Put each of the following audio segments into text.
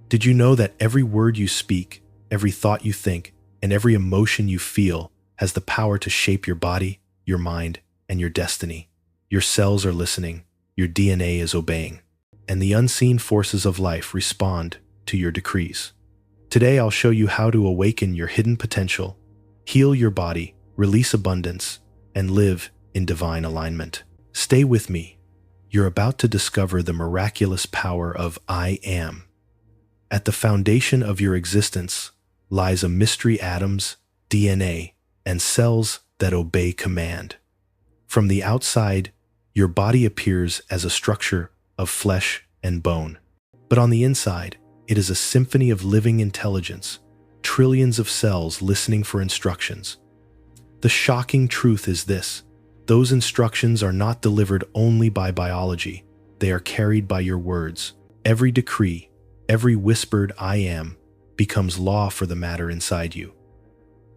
Did you know that every word you speak, every thought you think, and every emotion you feel has the power to shape your body, your mind, and your destiny? Your cells are listening, your DNA is obeying, and the unseen forces of life respond to your decrees. Today I'll show you how to awaken your hidden potential, heal your body, release abundance, and live in divine alignment. Stay with me. You're about to discover the miraculous power of I am. At the foundation of your existence lies a mystery: atoms, DNA, and cells that obey command. From the outside, your body appears as a structure of flesh and bone. But on the inside, it is a symphony of living intelligence, trillions of cells listening for instructions. The shocking truth is this: those instructions are not delivered only by biology, they are carried by your words. Every decree, every whispered I am, becomes law for the matter inside you.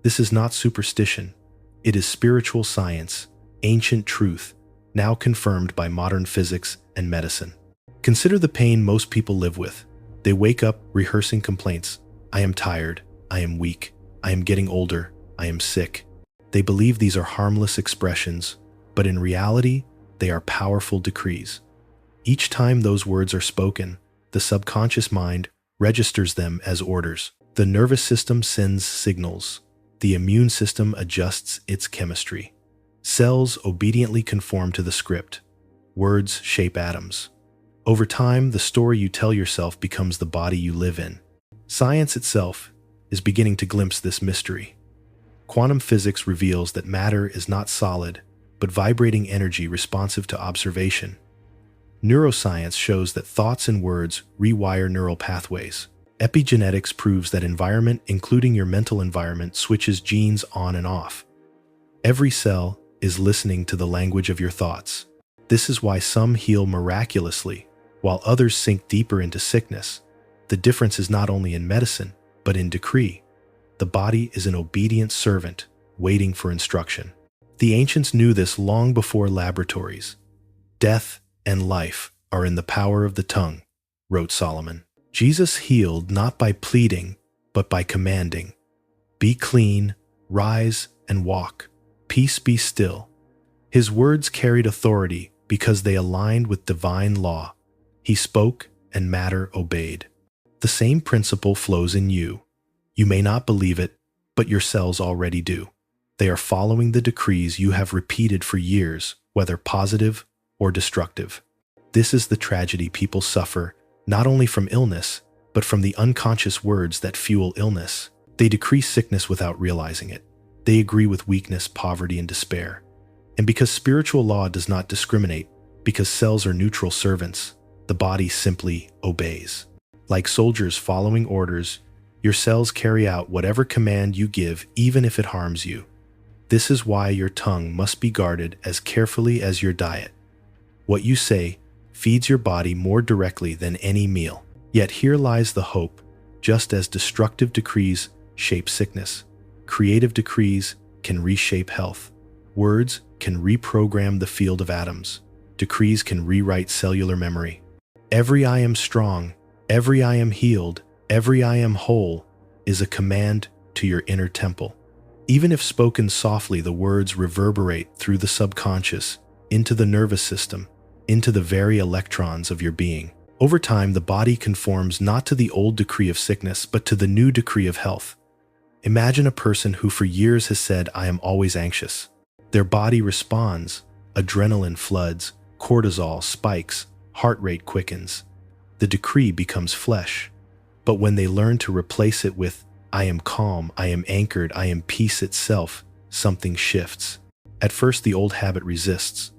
This is not superstition, it is spiritual science, ancient truth, now confirmed by modern physics and medicine. Consider the pain most people live with. They wake up rehearsing complaints. I am tired, I am weak, I am getting older, I am sick. They believe these are harmless expressions, but in reality, they are powerful decrees. Each time those words are spoken, the subconscious mind registers them as orders. The nervous system sends signals. The immune system adjusts its chemistry. Cells obediently conform to the script. Words shape atoms. Over time, the story you tell yourself becomes the body you live in. Science itself is beginning to glimpse this mystery. Quantum physics reveals that matter is not solid, but vibrating energy responsive to observation. Neuroscience shows that thoughts and words rewire neural pathways. Epigenetics proves that environment, including your mental environment, switches genes on and off. Every cell is listening to the language of your thoughts. This is why some heal miraculously, while others sink deeper into sickness. The difference is not only in medicine, but in decree. The body is an obedient servant, waiting for instruction. The ancients knew this long before laboratories. Death and life are in the power of the tongue, wrote Solomon. Jesus healed not by pleading, but by commanding. Be clean, rise, and walk. Peace, be still. His words carried authority because they aligned with divine law. He spoke, and matter obeyed. The same principle flows in you. You may not believe it, but your cells already do. They are following the decrees you have repeated for years, whether positive or destructive. This is the tragedy people suffer, not only from illness, but from the unconscious words that fuel illness. They decree sickness without realizing it. They agree with weakness, poverty, and despair. And because spiritual law does not discriminate, because cells are neutral servants, the body simply obeys. Like soldiers following orders, your cells carry out whatever command you give, even if it harms you. This is why your tongue must be guarded as carefully as your diet. What you say feeds your body more directly than any meal. Yet here lies the hope. Just as destructive decrees shape sickness, creative decrees can reshape health. Words can reprogram the field of atoms. Decrees can rewrite cellular memory. Every I am strong, every I am healed, every I am whole is a command to your inner temple. Even if spoken softly, the words reverberate through the subconscious, into the nervous system, into the very electrons of your being. Over time, the body conforms not to the old decree of sickness, but to the new decree of health. Imagine a person who for years has said, I am always anxious. Their body responds. Adrenaline floods, cortisol spikes, heart rate quickens. The decree becomes flesh. But when they learn to replace it with, I am calm, I am anchored, I am peace itself, something shifts. At first, the old habit resists.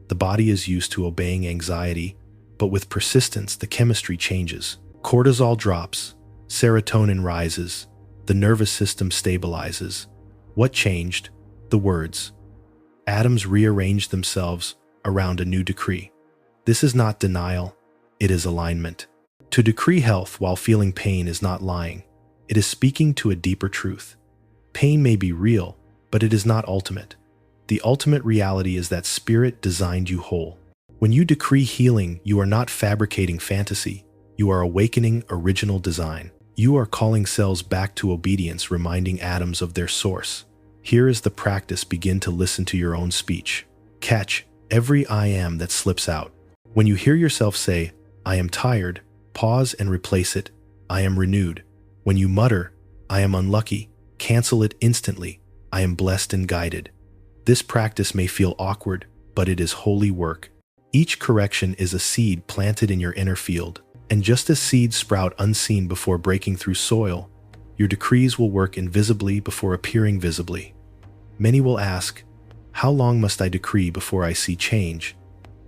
The body is used to obeying anxiety, but with persistence, the chemistry changes. Cortisol drops, serotonin rises, the nervous system stabilizes. What changed? The words. Atoms rearranged themselves around a new decree. This is not denial, it is alignment. To decree health while feeling pain is not lying. It is speaking to a deeper truth. Pain may be real, but it is not ultimate. The ultimate reality is that spirit designed you whole. When you decree healing, you are not fabricating fantasy. You are awakening original design. You are calling cells back to obedience, reminding atoms of their source. Here is the practice. Begin to listen to your own speech. Catch every I am that slips out. When you hear yourself say, I am tired, pause and replace it, I am renewed. When you mutter, I am unlucky, cancel it instantly, I am blessed and guided. This practice may feel awkward, but it is holy work. Each correction is a seed planted in your inner field. And just as seeds sprout unseen before breaking through soil, your decrees will work invisibly before appearing visibly. Many will ask, how long must I decree before I see change?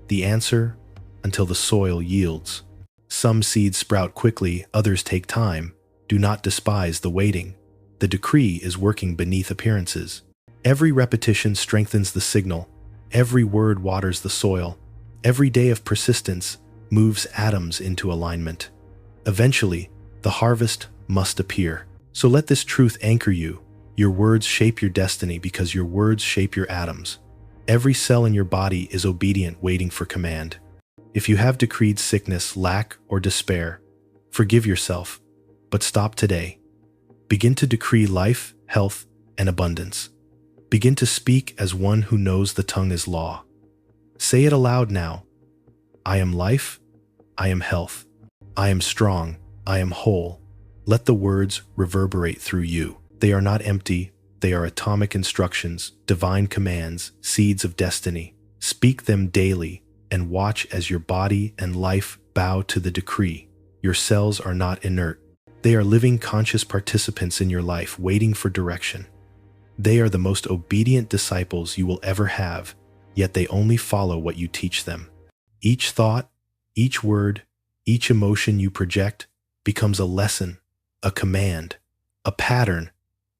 The answer, until the soil yields. Some seeds sprout quickly, others take time. Do not despise the waiting. The decree is working beneath appearances. Every repetition strengthens the signal. Every word waters the soil. Every day of persistence moves atoms into alignment. Eventually, the harvest must appear. So let this truth anchor you. Your words shape your destiny because your words shape your atoms. Every cell in your body is obedient, waiting for command. If you have decreed sickness, lack, or despair, forgive yourself, but stop today. Begin to decree life, health, and abundance. Begin to speak as one who knows the tongue is law. Say it aloud now. I am life, I am health, I am strong, I am whole. Let the words reverberate through you. They are not empty, they are atomic instructions, divine commands, seeds of destiny. Speak them daily and watch as your body and life bow to the decree. Your cells are not inert. They are living conscious participants in your life, waiting for direction. They are the most obedient disciples you will ever have, yet they only follow what you teach them. Each thought, each word, each emotion you project becomes a lesson, a command, a pattern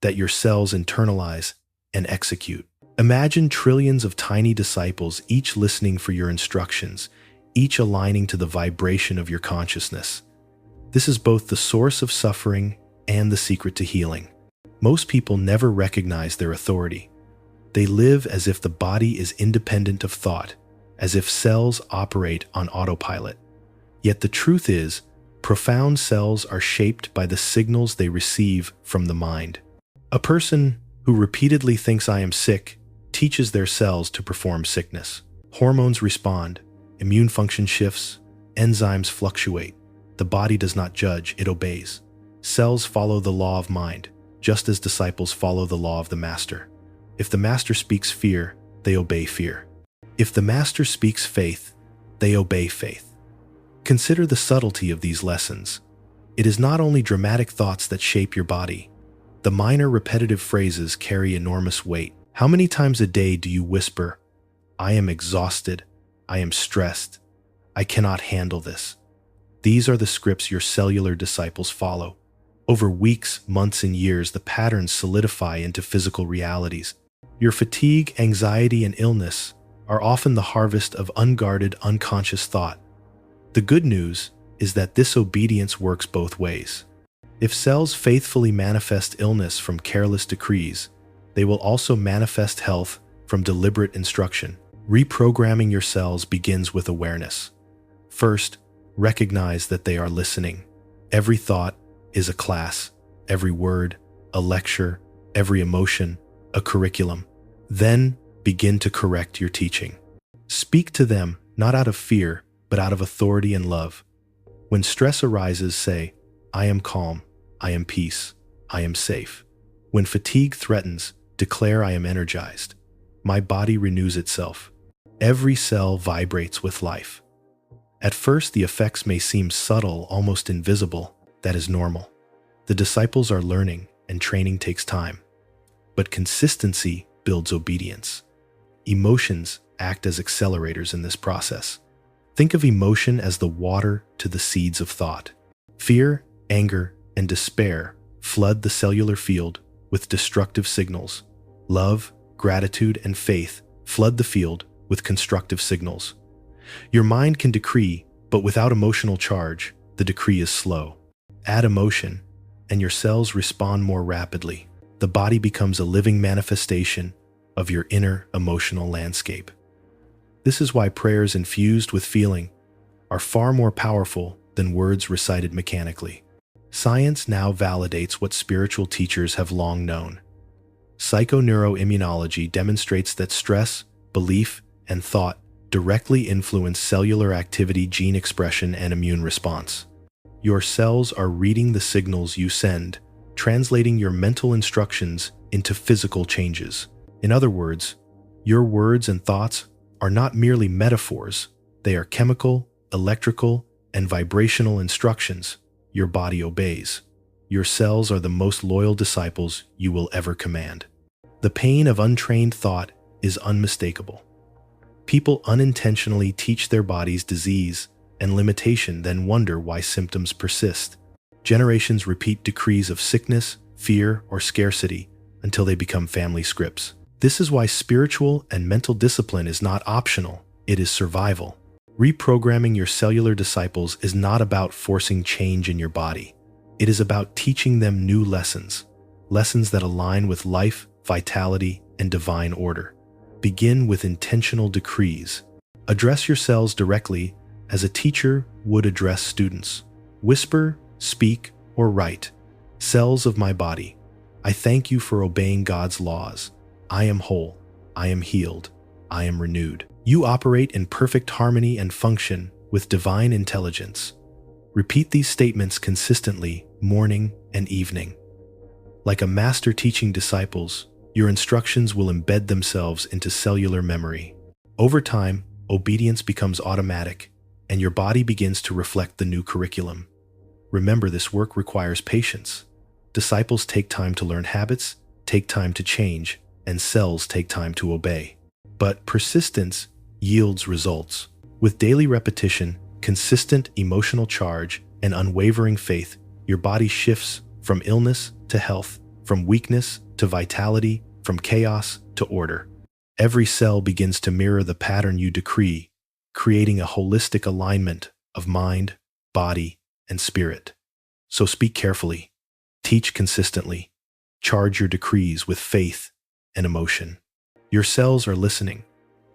that your cells internalize and execute. Imagine trillions of tiny disciples, each listening for your instructions, each aligning to the vibration of your consciousness. This is both the source of suffering and the secret to healing. Most people never recognize their authority. They live as if the body is independent of thought, as if cells operate on autopilot. Yet the truth is, profound cells are shaped by the signals they receive from the mind. A person who repeatedly thinks I am sick teaches their cells to perform sickness. Hormones respond, immune function shifts, enzymes fluctuate. The body does not judge, it obeys. Cells follow the law of mind, just as disciples follow the law of the master. If the master speaks fear, they obey fear. If the master speaks faith, they obey faith. Consider the subtlety of these lessons. It is not only dramatic thoughts that shape your body. The minor repetitive phrases carry enormous weight. How many times a day do you whisper, I am exhausted, I am stressed, I cannot handle this? These are the scripts your cellular disciples follow. Over weeks, months, and years, the patterns solidify into physical realities. Your fatigue, anxiety, and illness are often the harvest of unguarded, unconscious thought. The good news is that this obedience works both ways. If cells faithfully manifest illness from careless decrees, they will also manifest health from deliberate instruction. Reprogramming your cells begins with awareness. First, recognize that they are listening. Every thought is a class, every word, a lecture, every emotion, a curriculum. Then, begin to correct your teaching. Speak to them not out of fear, but out of authority and love. When stress arises, say, I am calm, I am peace, I am safe. When fatigue threatens, declare I am energized. My body renews itself. Every cell vibrates with life. At first, the effects may seem subtle, almost invisible. That is normal. The disciples are learning, and training takes time. But consistency builds obedience. Emotions act as accelerators in this process. Think of emotion as the water to the seeds of thought. Fear, anger, and despair flood the cellular field with destructive signals. Love, gratitude, and faith flood the field with constructive signals. Your mind can decree, but without emotional charge, the decree is slow. Add emotion, and your cells respond more rapidly. The body becomes a living manifestation of your inner emotional landscape. This is why prayers infused with feeling are far more powerful than words recited mechanically. Science now validates what spiritual teachers have long known. Psychoneuroimmunology demonstrates that stress, belief, and thought directly influence cellular activity, gene expression, and immune response. Your cells are reading the signals you send, translating your mental instructions into physical changes. In other words, your words and thoughts are not merely metaphors, they are chemical, electrical, and vibrational instructions your body obeys. Your cells are the most loyal disciples you will ever command. The pain of untrained thought is unmistakable. People unintentionally teach their bodies disease and limitation, then wonder why symptoms persist. Generations repeat decrees of sickness, fear, or scarcity until they become family scripts. This is why spiritual and mental discipline is not optional, it is survival. Reprogramming your cellular disciples is not about forcing change in your body. It is about teaching them new lessons, lessons that align with life, vitality, and divine order. Begin with intentional decrees. Address your cells directly as a teacher would address students. Whisper, speak, or write. Cells of my body, I thank you for obeying God's laws. I am whole. I am healed. I am renewed. You operate in perfect harmony and function with divine intelligence. Repeat these statements consistently, morning and evening. Like a master teaching disciples, your instructions will embed themselves into cellular memory. Over time, obedience becomes automatic, and your body begins to reflect the new curriculum. Remember, this work requires patience. Disciples take time to learn habits, take time to change, and cells take time to obey. But persistence yields results. With daily repetition, consistent emotional charge, and unwavering faith, your body shifts from illness to health, from weakness to vitality, from chaos to order. Every cell begins to mirror the pattern you decree, creating a holistic alignment of mind, body, and spirit. So speak carefully, teach consistently, charge your decrees with faith and emotion. Your cells are listening.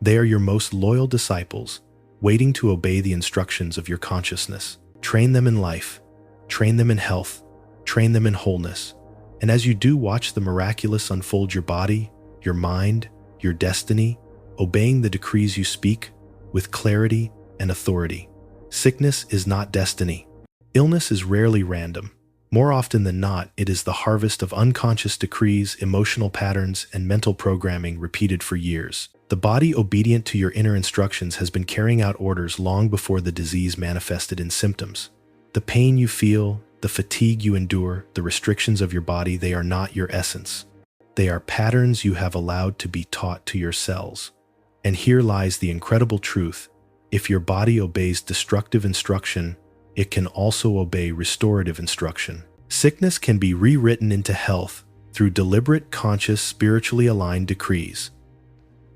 They are your most loyal disciples, waiting to obey the instructions of your consciousness. Train them in life, train them in health, train them in wholeness. And as you do, watch the miraculous unfold your body, your mind, your destiny, obeying the decrees you speak with clarity and authority. Sickness is not destiny. Illness is rarely random. More often than not, it is the harvest of unconscious decrees, emotional patterns, and mental programming repeated for years. The body, obedient to your inner instructions, has been carrying out orders long before the disease manifested in symptoms. The pain you feel, the fatigue you endure, the restrictions of your body, they are not your essence. They are patterns you have allowed to be taught to your cells. And here lies the incredible truth. If your body obeys destructive instruction, it can also obey restorative instruction. Sickness can be rewritten into health through deliberate, conscious, spiritually aligned decrees.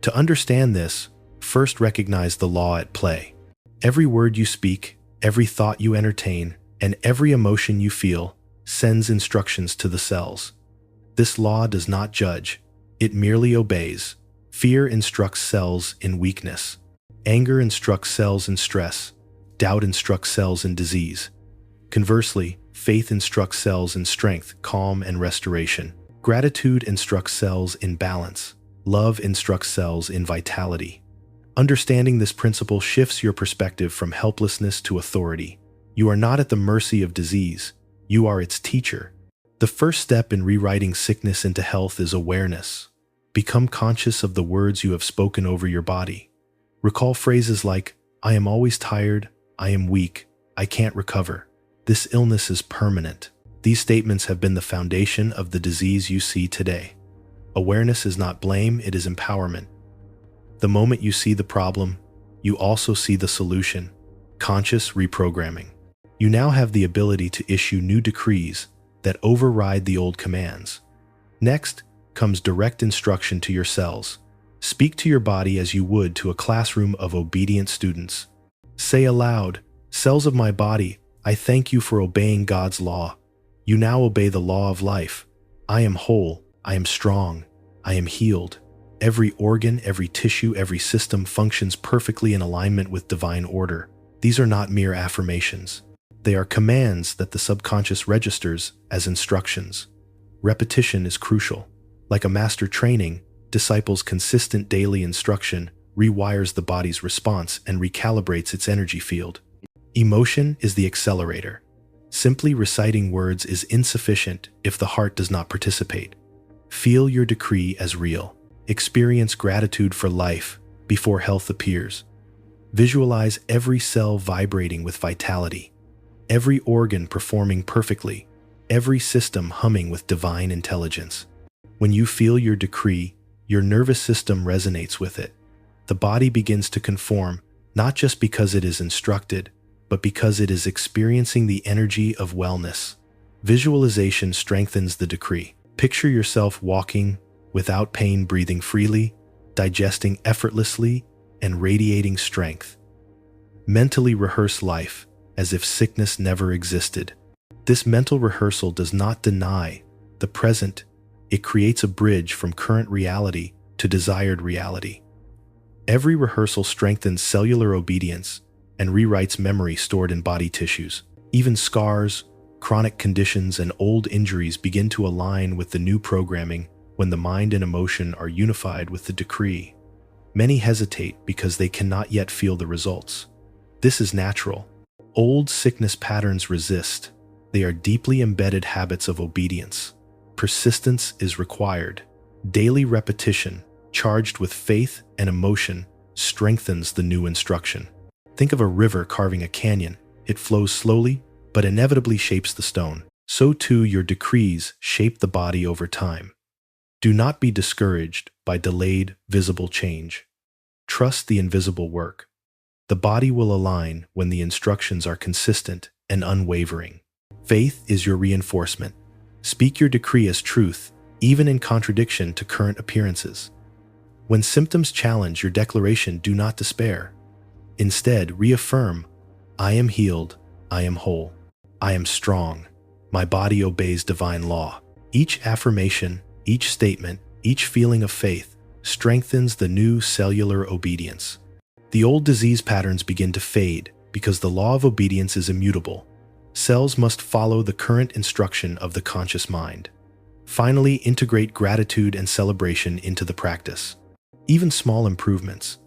To understand this, first recognize the law at play. Every word you speak, every thought you entertain, and every emotion you feel sends instructions to the cells. This law does not judge, it merely obeys. Fear instructs cells in weakness. Anger instructs cells in stress. Doubt instructs cells in disease. Conversely, faith instructs cells in strength, calm, and restoration. Gratitude instructs cells in balance. Love instructs cells in vitality. Understanding this principle shifts your perspective from helplessness to authority. You are not at the mercy of disease. You are its teacher. The first step in rewriting sickness into health is awareness. Become conscious of the words you have spoken over your body. Recall phrases like, I am always tired, I am weak, I can't recover. This illness is permanent. These statements have been the foundation of the disease you see today. Awareness is not blame, it is empowerment. The moment you see the problem, you also see the solution. Conscious reprogramming. You now have the ability to issue new decrees that override the old commands. Next comes direct instruction to your cells. Speak to your body as you would to a classroom of obedient students. Say aloud, cells of my body, I thank you for obeying God's law. You now obey the law of life. I am whole, I am strong, I am healed. Every organ, every tissue, every system functions perfectly in alignment with divine order. These are not mere affirmations. They are commands that the subconscious registers as instructions. Repetition is crucial. Like a master training, disciples' consistent daily instruction rewires the body's response and recalibrates its energy field. Emotion is the accelerator. Simply reciting words is insufficient if the heart does not participate. Feel your decree as real. Experience gratitude for life before health appears. Visualize every cell vibrating with vitality, every organ performing perfectly, every system humming with divine intelligence. When you feel your decree, your nervous system resonates with it. The body begins to conform, not just because it is instructed, but because it is experiencing the energy of wellness. Visualization strengthens the decree. Picture yourself walking without pain, breathing freely, digesting effortlessly, and radiating strength. Mentally rehearse life as if sickness never existed. This mental rehearsal does not deny the present. It creates a bridge from current reality to desired reality. Every rehearsal strengthens cellular obedience and rewrites memory stored in body tissues. Even scars, chronic conditions, and old injuries begin to align with the new programming when the mind and emotion are unified with the decree. Many hesitate because they cannot yet feel the results. This is natural. Old sickness patterns resist. They are deeply embedded habits of obedience. Persistence is required. Daily repetition, charged with faith and emotion, strengthens the new instruction. Think of a river carving a canyon. It flows slowly, but inevitably shapes the stone. So too your decrees shape the body over time. Do not be discouraged by delayed, visible change. Trust the invisible work. The body will align when the instructions are consistent and unwavering. Faith is your reinforcement. Speak your decree as truth, even in contradiction to current appearances. When symptoms challenge your declaration, do not despair. Instead, reaffirm, I am healed, I am whole, I am strong, my body obeys divine law. Each affirmation, each statement, each feeling of faith strengthens the new cellular obedience. The old disease patterns begin to fade because the law of obedience is immutable. Cells must follow the current instruction of the conscious mind. Finally, integrate gratitude and celebration into the practice. Even small improvements,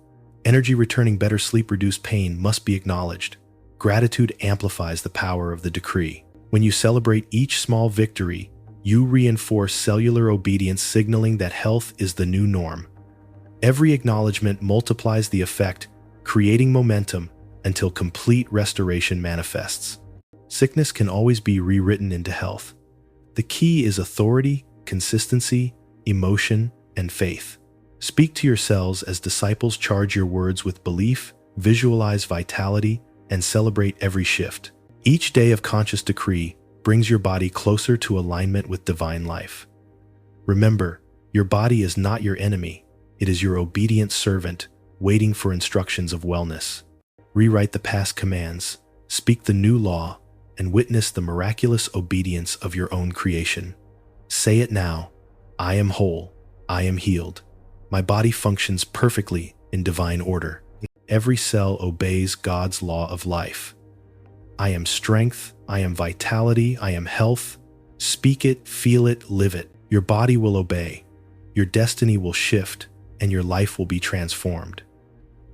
energy returning, better sleep, reduced pain, must be acknowledged. Gratitude amplifies the power of the decree. When you celebrate each small victory, you reinforce cellular obedience, signaling that health is the new norm. Every acknowledgement multiplies the effect, creating momentum until complete restoration manifests. Sickness can always be rewritten into health. The key is authority, consistency, emotion, and faith. Speak to your cells as disciples, charge your words with belief, visualize vitality, and celebrate every shift. Each day of conscious decree brings your body closer to alignment with divine life. Remember, your body is not your enemy. It is your obedient servant, waiting for instructions of wellness. Rewrite the past commands, speak the new law, and witness the miraculous obedience of your own creation. Say it now, I am whole, I am healed. My body functions perfectly in divine order. Every cell obeys God's law of life. I am strength, I am vitality, I am health. Speak it, feel it, live it. Your body will obey. Your destiny will shift, and your life will be transformed.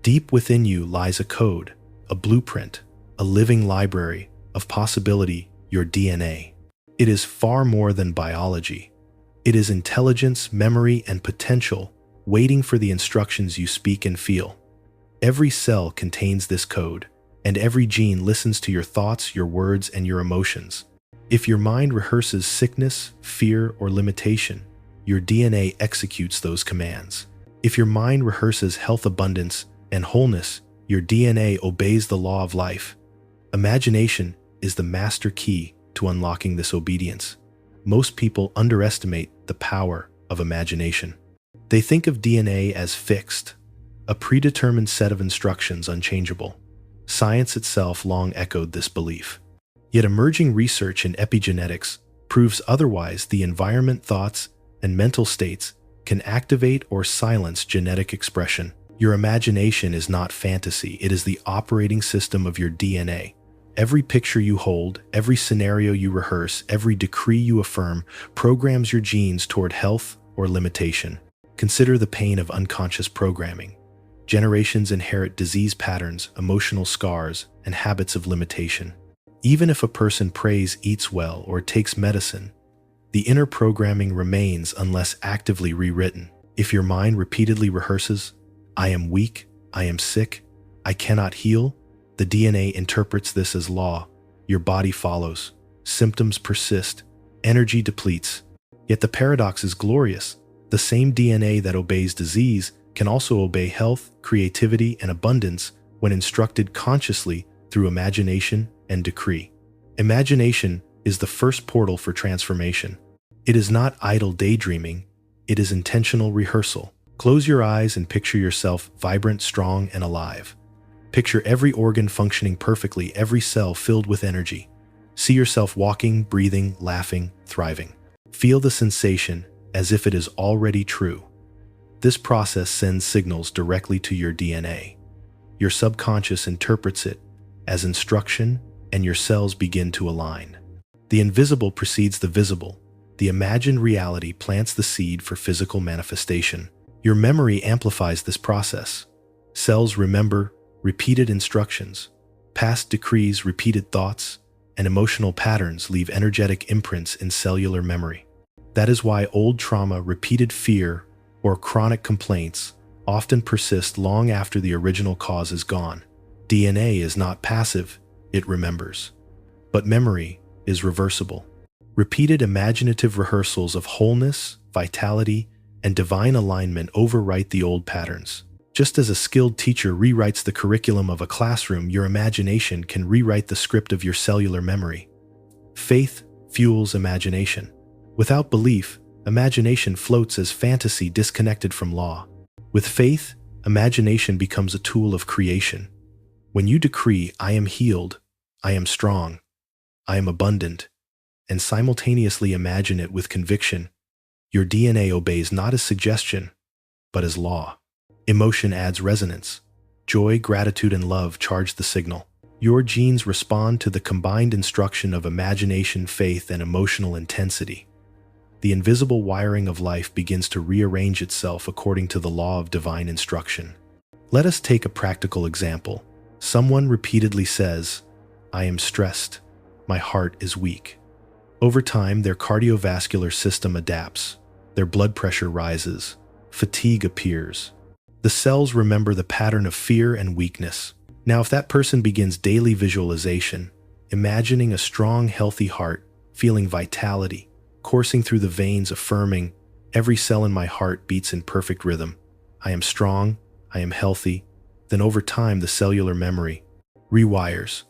Deep within you lies a code, a blueprint, a living library of possibility, your DNA. It is far more than biology. It is intelligence, memory, and potential, waiting for the instructions you speak and feel. Every cell contains this code, and every gene listens to your thoughts, your words, and your emotions. If your mind rehearses sickness, fear, or limitation, your DNA executes those commands. If your mind rehearses health, abundance, and wholeness, your DNA obeys the law of life. Imagination is the master key to unlocking this obedience. Most people underestimate the power of imagination. They think of DNA as fixed, a predetermined set of instructions, unchangeable. Science itself long echoed this belief. Yet emerging research in epigenetics proves otherwise. The environment, thoughts, and mental states can activate or silence genetic expression. Your imagination is not fantasy, it is the operating system of your DNA. Every picture you hold, every scenario you rehearse, every decree you affirm programs your genes toward health or limitation. Consider the pain of unconscious programming. Generations inherit disease patterns, emotional scars, and habits of limitation. Even if a person prays, eats well, or takes medicine, the inner programming remains unless actively rewritten. If your mind repeatedly rehearses, "I am weak, I am sick, I cannot heal," the DNA interprets this as law. Your body follows. Symptoms persist. Energy depletes. Yet the paradox is glorious. The same DNA that obeys disease can also obey health, creativity, and abundance when instructed consciously through imagination and decree. Imagination is the first portal for transformation. It is not idle daydreaming, it is intentional rehearsal. Close your eyes and picture yourself vibrant, strong, and alive. Picture every organ functioning perfectly, every cell filled with energy. See yourself walking, breathing, laughing, thriving. Feel the sensation as if it is already true. This process sends signals directly to your DNA. Your subconscious interprets it as instruction, and your cells begin to align. The invisible precedes the visible. The imagined reality plants the seed for physical manifestation. Your memory amplifies this process. Cells remember repeated instructions. Past decrees, repeated thoughts, and emotional patterns leave energetic imprints in cellular memory. That is why old trauma, repeated fear, or chronic complaints often persist long after the original cause is gone. DNA is not passive, it remembers. But memory is reversible. Repeated imaginative rehearsals of wholeness, vitality, and divine alignment overwrite the old patterns. Just as a skilled teacher rewrites the curriculum of a classroom, your imagination can rewrite the script of your cellular memory. Faith fuels imagination. Without belief, imagination floats as fantasy disconnected from law. With faith, imagination becomes a tool of creation. When you decree, "I am healed, I am strong, I am abundant," and simultaneously imagine it with conviction, your DNA obeys not as suggestion, but as law. Emotion adds resonance. Joy, gratitude, and love charge the signal. Your genes respond to the combined instruction of imagination, faith, and emotional intensity. The invisible wiring of life begins to rearrange itself according to the law of divine instruction. Let us take a practical example. Someone repeatedly says, "I am stressed. My heart is weak." Over time, their cardiovascular system adapts. Their blood pressure rises. Fatigue appears. The cells remember the pattern of fear and weakness. Now, if that person begins daily visualization, imagining a strong, healthy heart, feeling vitality, coursing through the veins, affirming, "Every cell in my heart beats in perfect rhythm. I am strong, I am healthy," then over time the cellular memory rewires.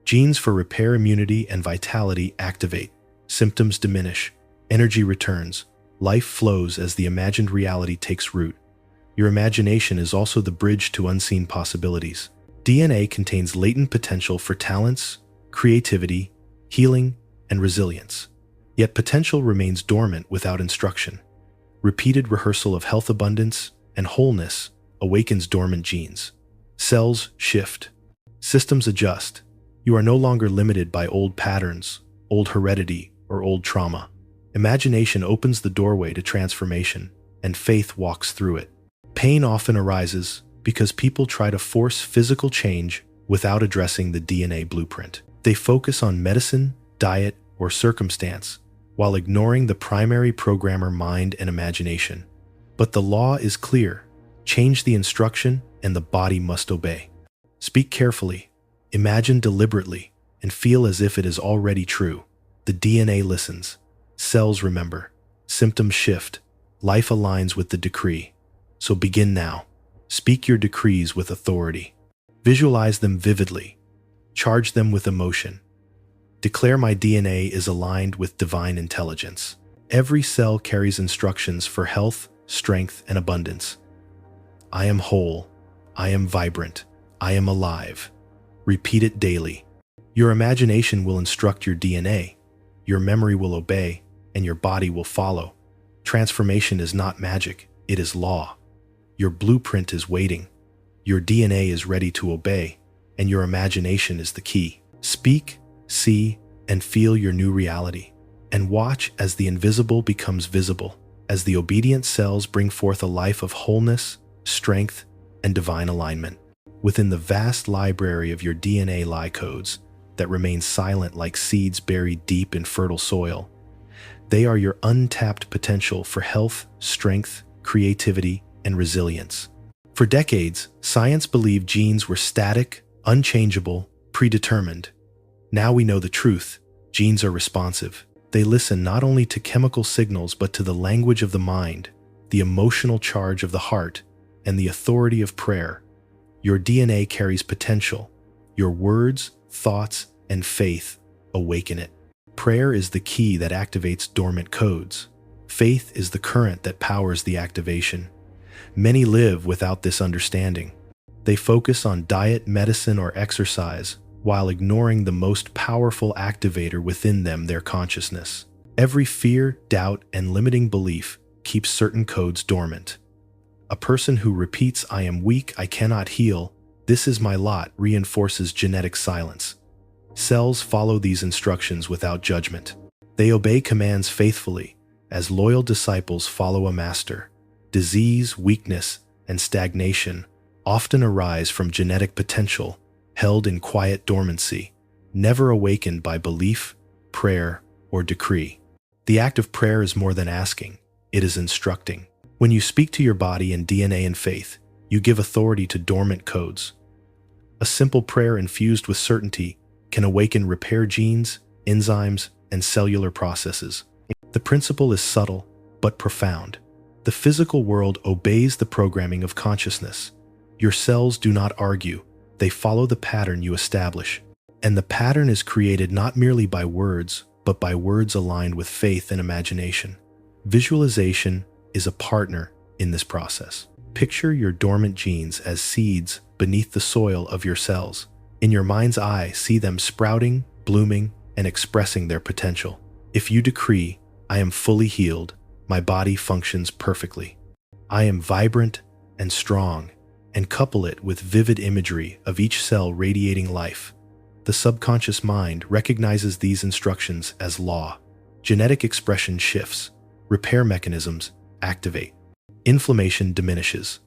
Genes for repair, immunity, and vitality activate. Symptoms diminish. Energy returns. Life flows as the imagined reality takes root. Your imagination is also the bridge to unseen possibilities. DNA contains latent potential for talents, creativity, healing, and resilience. Yet potential remains dormant without instruction. Repeated rehearsal of health, abundance, and wholeness awakens dormant genes. Cells shift. Systems adjust. You are no longer limited by old patterns, old heredity, or old trauma. Imagination opens the doorway to transformation, and faith walks through it. Pain often arises because people try to force physical change without addressing the DNA blueprint. They focus on medicine, diet, or circumstance, while ignoring the primary programmer, mind and imagination. But the law is clear. Change the instruction, and the body must obey. Speak carefully, imagine deliberately, and feel as if it is already true. The DNA listens. Cells remember. Symptoms shift. Life aligns with the decree. So begin now. Speak your decrees with authority. Visualize them vividly. Charge them with emotion. Declare, "My DNA is aligned with divine intelligence." Every cell carries instructions for health, strength, and abundance. I am whole. I am vibrant. I am alive. Repeat it daily. Your imagination will instruct your DNA. Your memory will obey, and your body will follow. Transformation is not magic, it is law. Your blueprint is waiting. Your DNA is ready to obey, and your imagination is the key. Speak, see, and feel your new reality. And watch as the invisible becomes visible, as the obedient cells bring forth a life of wholeness, strength, and divine alignment. Within the vast library of your DNA lie codes that remain silent like seeds buried deep in fertile soil, they are your untapped potential for health, strength, creativity, and resilience. For decades, science believed genes were static, unchangeable, predetermined. Now we know the truth. Genes are responsive. They listen not only to chemical signals but to the language of the mind, the emotional charge of the heart, and the authority of prayer. Your DNA carries potential. Your words, thoughts, and faith awaken it. Prayer is the key that activates dormant codes. Faith is the current that powers the activation. Many live without this understanding. They focus on diet, medicine, or exercise, while ignoring the most powerful activator within them, their consciousness. Every fear, doubt, and limiting belief keeps certain codes dormant. A person who repeats, "I am weak, I cannot heal, this is my lot," reinforces genetic silence. Cells follow these instructions without judgment. They obey commands faithfully, as loyal disciples follow a master. Disease, weakness, and stagnation often arise from genetic potential held in quiet dormancy, never awakened by belief, prayer, or decree. The act of prayer is more than asking, it is instructing. When you speak to your body in DNA and faith, you give authority to dormant codes. A simple prayer infused with certainty can awaken repair genes, enzymes, and cellular processes. The principle is subtle, but profound. The physical world obeys the programming of consciousness. Your cells do not argue, they follow the pattern you establish. And the pattern is created not merely by words, but by words aligned with faith and imagination. Visualization is a partner in this process. Picture your dormant genes as seeds beneath the soil of your cells. In your mind's eye, see them sprouting, blooming, and expressing their potential. If you decree, "I am fully healed, my body functions perfectly. I am vibrant and strong," and couple it with vivid imagery of each cell radiating life, the subconscious mind recognizes these instructions as law. Genetic expression shifts, repair mechanisms activate, inflammation diminishes,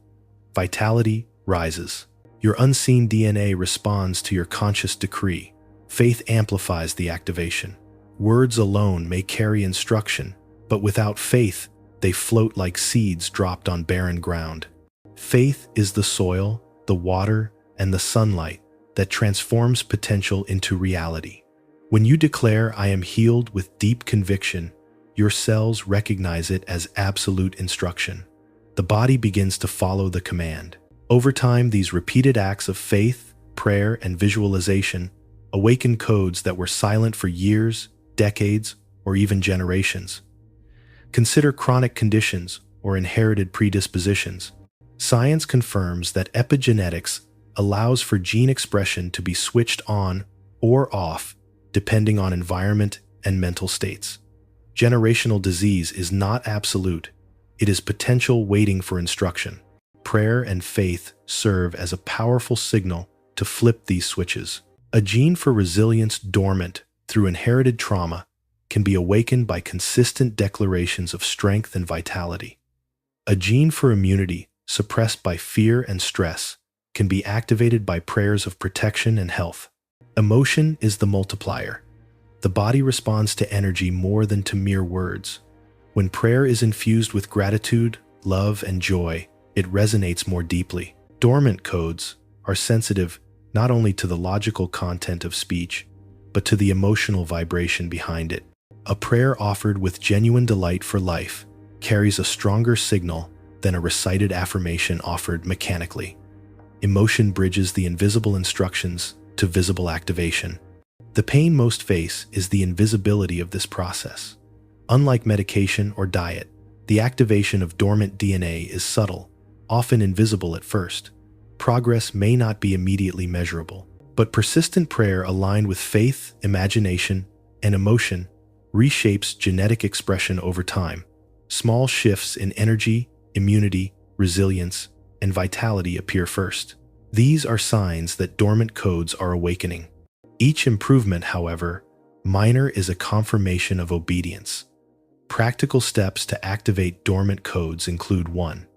vitality rises. Your unseen DNA responds to your conscious decree. Faith amplifies the activation. Words alone may carry instruction, but without faith, they float like seeds dropped on barren ground. Faith is the soil, the water, and the sunlight that transforms potential into reality. When you declare, "I am healed," with deep conviction, your cells recognize it as absolute instruction. The body begins to follow the command. Over time, these repeated acts of faith, prayer, and visualization awaken codes that were silent for years, decades, or even generations. Consider chronic conditions or inherited predispositions. Science confirms that epigenetics allows for gene expression to be switched on or off depending on environment and mental states. Generational disease is not absolute. It is potential waiting for instruction. Prayer and faith serve as a powerful signal to flip these switches. A gene for resilience dormant through inherited trauma can be awakened by consistent declarations of strength and vitality. A gene for immunity suppressed by fear and stress can be activated by prayers of protection and health. Emotion is the multiplier. The body responds to energy more than to mere words. When prayer is infused with gratitude, love, and joy, it resonates more deeply. Dormant codes are sensitive not only to the logical content of speech, but to the emotional vibration behind it. A prayer offered with genuine delight for life carries a stronger signal than a recited affirmation offered mechanically. Emotion bridges the invisible instructions to visible activation. The pain most face is the invisibility of this process. Unlike medication or diet, the activation of dormant DNA is subtle, often invisible at first. Progress may not be immediately measurable, but persistent prayer aligned with faith, imagination, and emotion reshapes genetic expression over time. Small shifts in energy, immunity, resilience, and vitality appear first. These are signs that dormant codes are awakening. Each improvement, however, minor, is a confirmation of obedience. Practical steps to activate dormant codes include 1.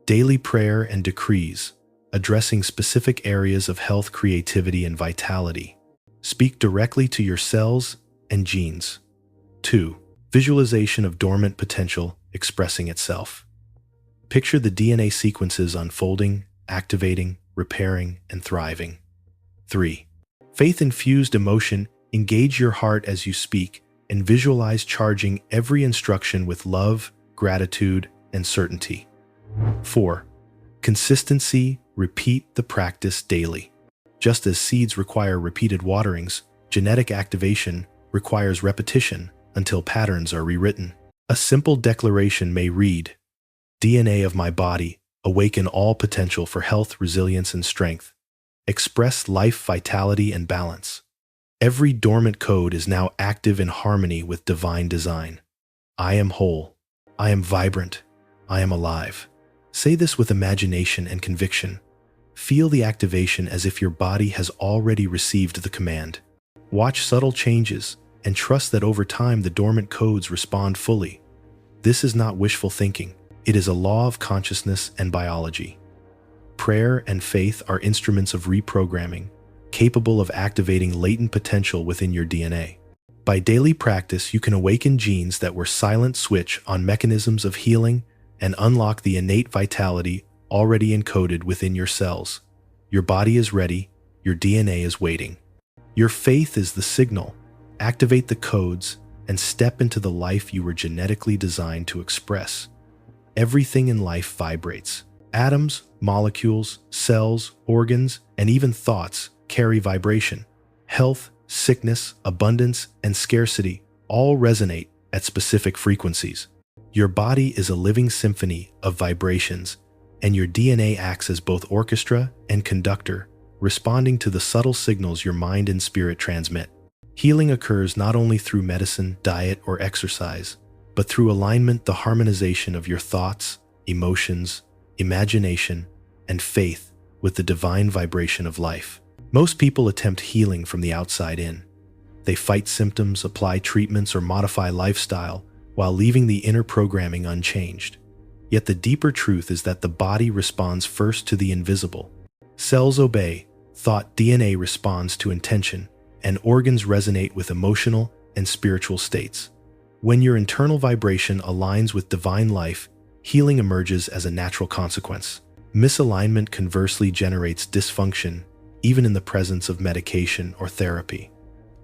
Daily prayer and decrees, addressing specific areas of health, creativity, and vitality. Speak directly to your cells and genes. 2. Visualization of dormant potential expressing itself. Picture the DNA sequences unfolding, activating, repairing, and thriving. 3. Faith-infused emotion, engage your heart as you speak and visualize charging every instruction with love, gratitude, and certainty. 4. Consistency, repeat the practice daily. Just as seeds require repeated waterings, genetic activation requires repetition until patterns are rewritten. A simple declaration may read, DNA of my body, awaken all potential for health, resilience, and strength. Express life, vitality, and balance. Every dormant code is now active in harmony with divine design. I am whole. I am vibrant. I am alive. Say this with imagination and conviction. Feel the activation as if your body has already received the command. Watch subtle changes and trust that over time the dormant codes respond fully. This is not wishful thinking. It is a law of consciousness and biology. Prayer and faith are instruments of reprogramming, capable of activating latent potential within your DNA. By daily practice, you can awaken genes that were silent, switch on mechanisms of healing, and unlock the innate vitality already encoded within your cells. Your body is ready, your DNA is waiting. Your faith is the signal. Activate the codes and step into the life you were genetically designed to express. Everything in life vibrates. Atoms, molecules, cells, organs, and even thoughts carry vibration. Health, sickness, abundance, and scarcity all resonate at specific frequencies. Your body is a living symphony of vibrations, and your DNA acts as both orchestra and conductor, responding to the subtle signals your mind and spirit transmit. Healing occurs not only through medicine, diet, or exercise, but through alignment, the harmonization of your thoughts, emotions, imagination, and faith with the divine vibration of life. Most people attempt healing from the outside in. They fight symptoms, apply treatments, or modify lifestyle while leaving the inner programming unchanged. Yet the deeper truth is that the body responds first to the invisible. Cells obey, thought, DNA responds to intention, and organs resonate with emotional and spiritual states. When your internal vibration aligns with divine life, healing emerges as a natural consequence. Misalignment conversely generates dysfunction, even in the presence of medication or therapy.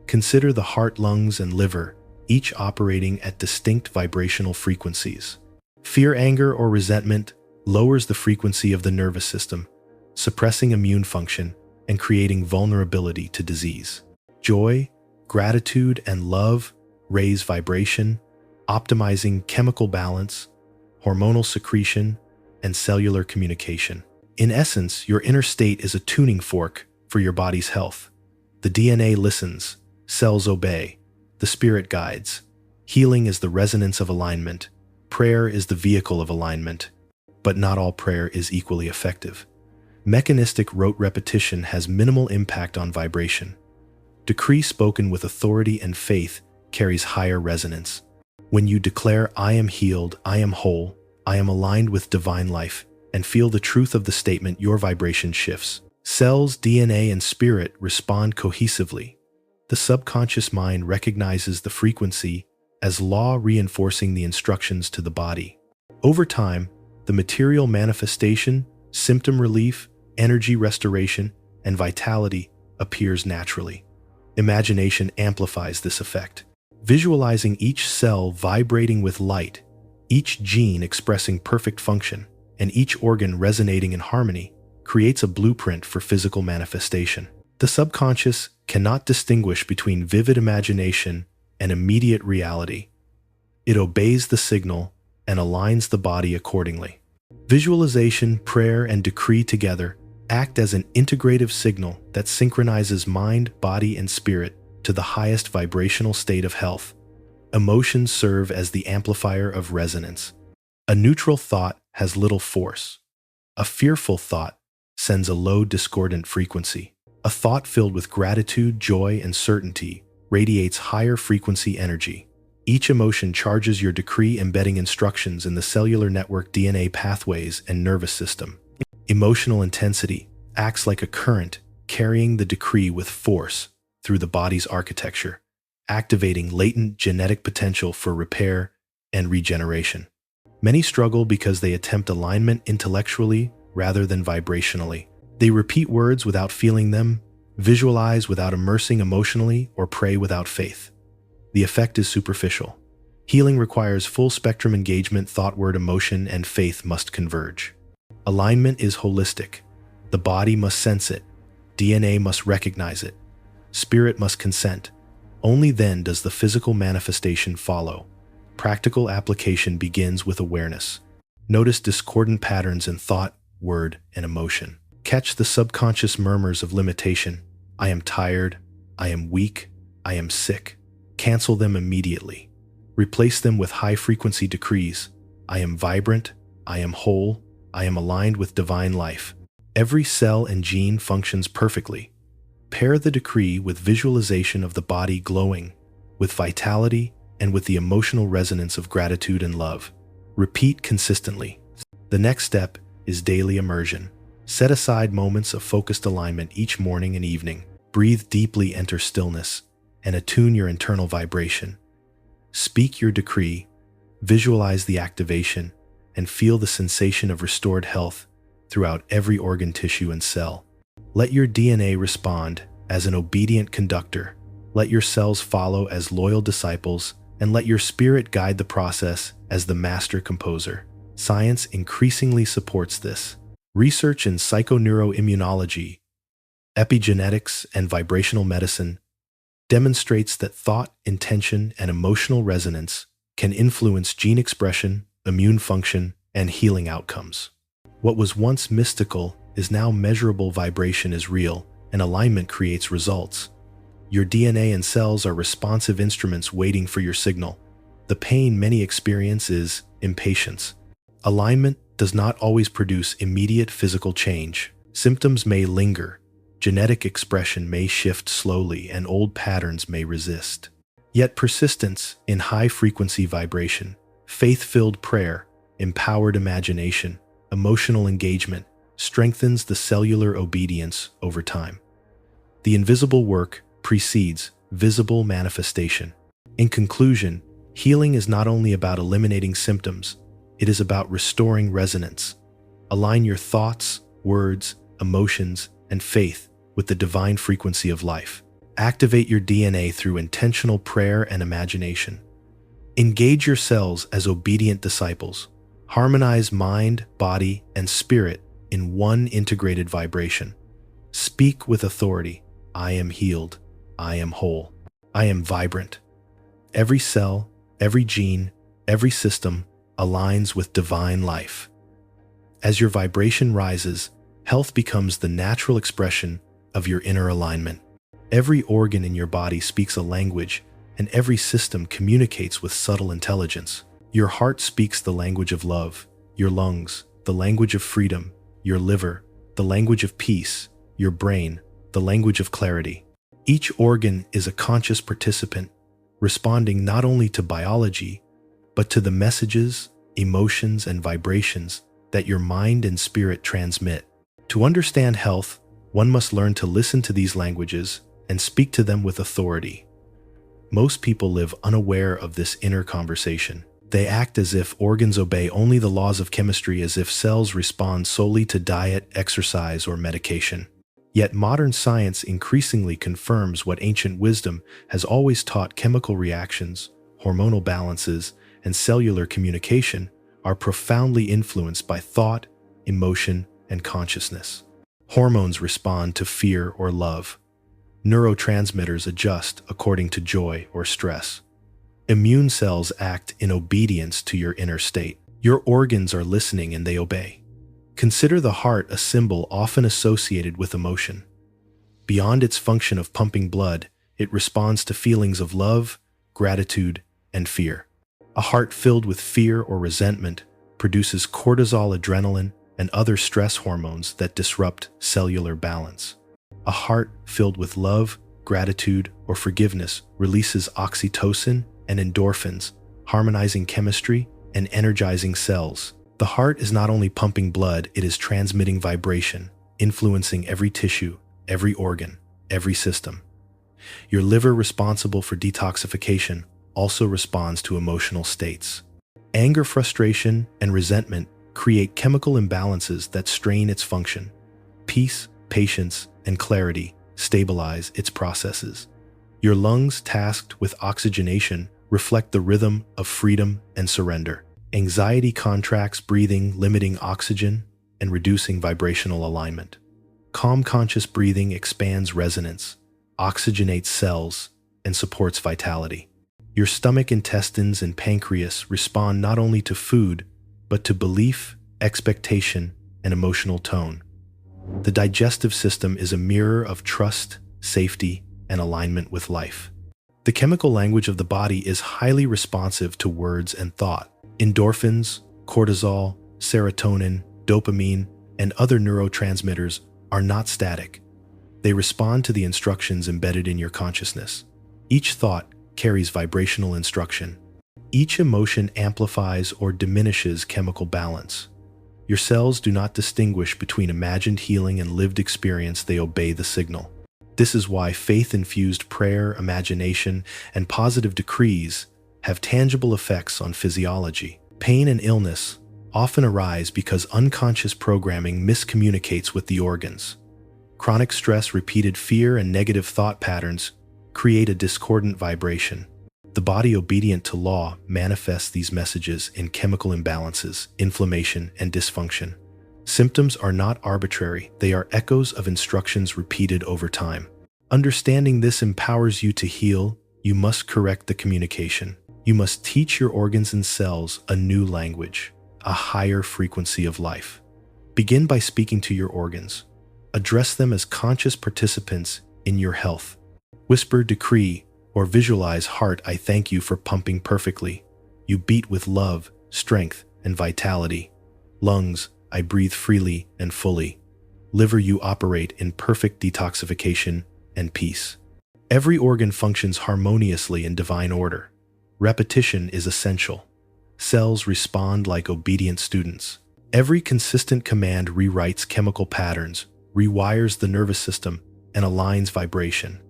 Consider the heart, lungs, and liver, each operating at distinct vibrational frequencies. Fear, anger, or resentment lowers the frequency of the nervous system, suppressing immune function and creating vulnerability to disease. Joy, gratitude, and love raise vibration, optimizing chemical balance, hormonal secretion, and cellular communication. In essence, your inner state is a tuning fork for your body's health. The DNA listens, cells obey, the spirit guides. Healing is the resonance of alignment. Prayer is the vehicle of alignment. But not all prayer is equally effective. Mechanistic rote repetition has minimal impact on vibration. Decree spoken with authority and faith carries higher resonance. When you declare, I am healed, I am whole, I am aligned with divine life, and feel the truth of the statement, your vibration shifts. Cells, DNA, and spirit respond cohesively. The subconscious mind recognizes the frequency as law, reinforcing the instructions to the body. Over time, the material manifestation, symptom relief, energy restoration, and vitality appears naturally. Imagination amplifies this effect. Visualizing each cell vibrating with light, each gene expressing perfect function, and each organ resonating in harmony creates a blueprint for physical manifestation. The subconscious cannot distinguish between vivid imagination and immediate reality. It obeys the signal and aligns the body accordingly. Visualization, prayer, and decree together act as an integrative signal that synchronizes mind, body, and spirit to the highest vibrational state of health. Emotions serve as the amplifier of resonance. A neutral thought has little force. A fearful thought sends a low, discordant frequency. A thought filled with gratitude, joy, and certainty radiates higher frequency energy. Each emotion charges your decree, embedding instructions in the cellular network, DNA pathways, and nervous system. Emotional intensity acts like a current, carrying the decree with force through the body's architecture, activating latent genetic potential for repair and regeneration. Many struggle because they attempt alignment intellectually rather than vibrationally. They repeat words without feeling them, visualize without immersing emotionally, or pray without faith. The effect is superficial. Healing requires full-spectrum engagement. Thought, word, emotion, and faith must converge. Alignment is holistic. The body must sense it. DNA must recognize it. Spirit must consent. Only then does the physical manifestation follow. Practical application begins with awareness. Notice discordant patterns in thought, word, and emotion. Catch the subconscious murmurs of limitation. I am tired. I am weak. I am sick. Cancel them immediately. Replace them with high-frequency decrees. I am vibrant. I am whole. I am aligned with divine life. Every cell and gene functions perfectly. Pair the decree with visualization of the body glowing, with vitality, and with the emotional resonance of gratitude and love. Repeat consistently. The next step is daily immersion. Set aside moments of focused alignment each morning and evening. Breathe deeply, enter stillness, and attune your internal vibration. Speak your decree, visualize the activation, and feel the sensation of restored health throughout every organ, tissue, and cell. Let your DNA respond as an obedient conductor. Let your cells follow as loyal disciples, and let your spirit guide the process as the master composer. Science increasingly supports this. Research in psychoneuroimmunology, epigenetics, and vibrational medicine demonstrates that thought, intention, and emotional resonance can influence gene expression, immune function, and healing outcomes. What was once mystical is now measurable. Vibration is real, and alignment creates results. Your DNA and cells are responsive instruments waiting for your signal. The pain many experience is impatience. Alignment does not always produce immediate physical change. Symptoms may linger, genetic expression may shift slowly, and old patterns may resist. Yet persistence in high-frequency vibration, faith-filled prayer, empowered imagination, emotional engagement strengthens the cellular obedience over time. The invisible work precedes visible manifestation. In conclusion, healing is not only about eliminating symptoms, it is about restoring resonance. Align your thoughts, words, emotions, and faith with the divine frequency of life. Activate your DNA through intentional prayer and imagination. Engage your cells as obedient disciples. Harmonize mind, body, and spirit in one integrated vibration. Speak with authority. I am healed. I am whole. I am vibrant. Every cell, every gene, every system aligns with divine life. As your vibration rises, health becomes the natural expression of your inner alignment. Every organ in your body speaks a language, and every system communicates with subtle intelligence. Your heart speaks the language of love, your lungs, the language of freedom, your liver, the language of peace, your brain, the language of clarity. Each organ is a conscious participant, responding not only to biology, but to the messages, emotions, and vibrations that your mind and spirit transmit. To understand health, one must learn to listen to these languages and speak to them with authority. Most people live unaware of this inner conversation. They act as if organs obey only the laws of chemistry, as if cells respond solely to diet, exercise, or medication. Yet modern science increasingly confirms what ancient wisdom has always taught: chemical reactions, hormonal balances, and cellular communication are profoundly influenced by thought, emotion, and consciousness. Hormones respond to fear or love. Neurotransmitters adjust according to joy or stress. Immune cells act in obedience to your inner state. Your organs are listening and they obey. Consider the heart, a symbol often associated with emotion. Beyond its function of pumping blood, it responds to feelings of love, gratitude, and fear. A heart filled with fear or resentment produces cortisol, adrenaline, and other stress hormones that disrupt cellular balance. A heart filled with love, gratitude, or forgiveness releases oxytocin and endorphins, harmonizing chemistry and energizing cells. The heart is not only pumping blood, it is transmitting vibration, influencing every tissue, every organ, every system. Your liver, responsible for detoxification, also responds to emotional states. Anger, frustration, and resentment create chemical imbalances that strain its function. Peace, patience, and clarity stabilize its processes. Your lungs, tasked with oxygenation, reflect the rhythm of freedom and surrender. Anxiety contracts breathing, limiting oxygen and reducing vibrational alignment. Calm, conscious breathing expands resonance, oxygenates cells, and supports vitality. Your stomach, intestines, and pancreas respond not only to food, but to belief, expectation, and emotional tone. The digestive system is a mirror of trust, safety, and alignment with life. The chemical language of the body is highly responsive to words and thought. Endorphins, cortisol, serotonin, dopamine, and other neurotransmitters are not static. They respond to the instructions embedded in your consciousness. Each thought carries vibrational instruction. Each emotion amplifies or diminishes chemical balance. Your cells do not distinguish between imagined healing and lived experience, they obey the signal. This is why faith-infused prayer, imagination, and positive decrees have tangible effects on physiology. Pain and illness often arise because unconscious programming miscommunicates with the organs. Chronic stress, repeated fear, and negative thought patterns create a discordant vibration. The body, obedient to law, manifests these messages in chemical imbalances, inflammation, and dysfunction. Symptoms are not arbitrary, they are echoes of instructions repeated over time. Understanding this empowers you to heal. You must correct the communication. You must teach your organs and cells a new language, a higher frequency of life. Begin by speaking to your organs. Address them as conscious participants in your health. Whisper, decree, or visualize: heart, I thank you for pumping perfectly. You beat with love, strength, and vitality. Lungs, I breathe freely and fully. Liver, you operate in perfect detoxification and peace. Every organ functions harmoniously in divine order. Repetition is essential. Cells respond like obedient students. Every consistent command rewrites chemical patterns, rewires the nervous system, and aligns vibration.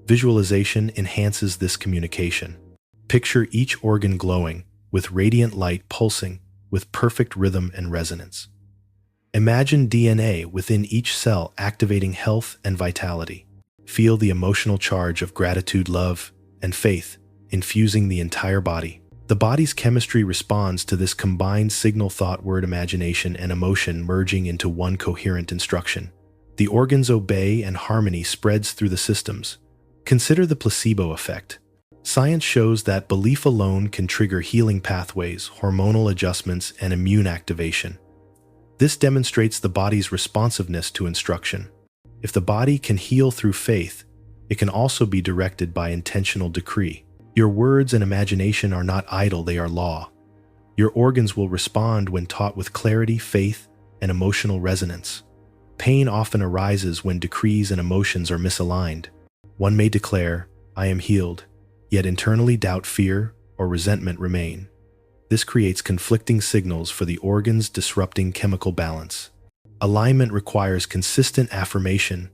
Visualization enhances this communication. Picture each organ glowing, with radiant light pulsing, with perfect rhythm and resonance. Imagine DNA within each cell activating health and vitality. Feel the emotional charge of gratitude, love, and faith infusing the entire body. The body's chemistry responds to this combined signal: thought, word, imagination, and emotion merging into one coherent instruction. The organs obey and harmony spreads through the systems. Consider the placebo effect. Science shows that belief alone can trigger healing pathways, hormonal adjustments, and immune activation. This demonstrates the body's responsiveness to instruction. If the body can heal through faith, it can also be directed by intentional decree. Your words and imagination are not idle, they are law. Your organs will respond when taught with clarity, faith, and emotional resonance. Pain often arises when decrees and emotions are misaligned. One may declare, I am healed, yet internally doubt, fear, or resentment remain. This creates conflicting signals for the organs, disrupting chemical balance. Alignment requires consistent affirmation,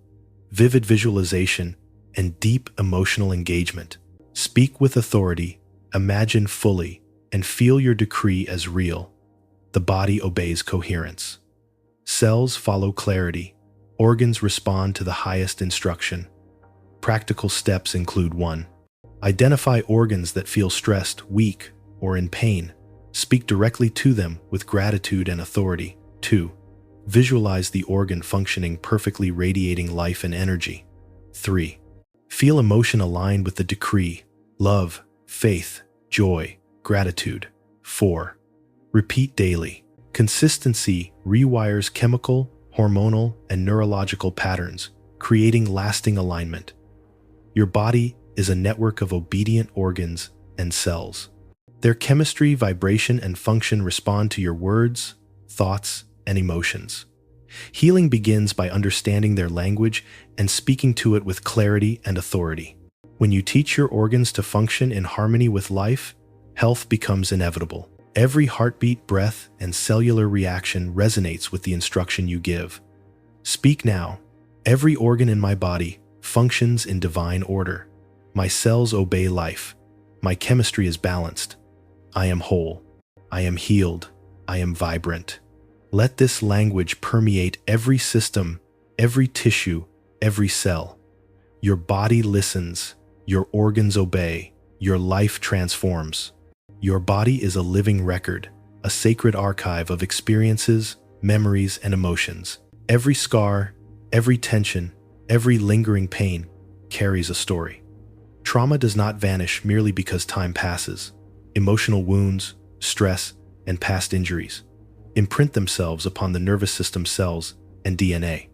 vivid visualization, and deep emotional engagement. Speak with authority, imagine fully, and feel your decree as real. The body obeys coherence. Cells follow clarity. Organs respond to the highest instruction. Practical steps include: 1. Identify organs that feel stressed, weak, or in pain. Speak directly to them with gratitude and authority. 2. Visualize the organ functioning perfectly, radiating life and energy. 3. Feel emotion aligned with the decree: love, faith, joy, gratitude. 4. Repeat daily. Consistency rewires chemical, hormonal, and neurological patterns, creating lasting alignment. Your body is a network of obedient organs and cells. Their chemistry, vibration, and function respond to your words, thoughts, and emotions. Healing begins by understanding their language and speaking to it with clarity and authority. When you teach your organs to function in harmony with life, health becomes inevitable. Every heartbeat, breath, and cellular reaction resonates with the instruction you give. Speak now. Every organ in my body functions in divine order. My cells obey life. My chemistry is balanced. I am whole. I am healed. I am vibrant. Let this language permeate every system, every tissue, every cell. Your body listens. Your organs obey. Your life transforms. Your body is a living record, a sacred archive of experiences, memories, and emotions. Every scar, every tension, every lingering pain carries a story. Trauma does not vanish merely because time passes. Emotional wounds, stress, and past injuries imprint themselves upon the nervous system cells and DNA.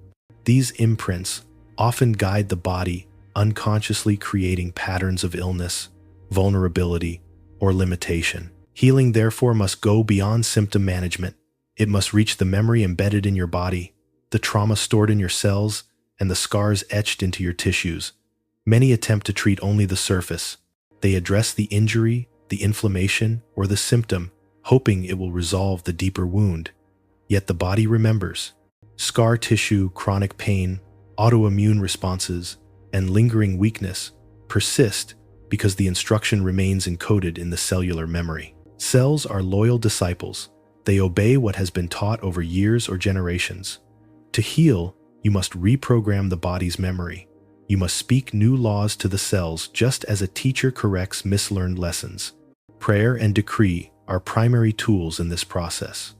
These imprints often guide the body, unconsciously creating patterns of illness, vulnerability, or limitation. Healing, therefore, must go beyond symptom management. It must reach the memory embedded in your body, the trauma stored in your cells, and the scars etched into your tissues. Many attempt to treat only the surface. They address the injury, the inflammation, or the symptom, hoping it will resolve the deeper wound. Yet the body remembers. Scar tissue, chronic pain, autoimmune responses, and lingering weakness persist because the instruction remains encoded in the cellular memory. Cells are loyal disciples. They obey what has been taught over years or generations. To heal, you must reprogram the body's memory. You must speak new laws to the cells just as a teacher corrects mislearned lessons. Prayer and decree are primary tools in this process.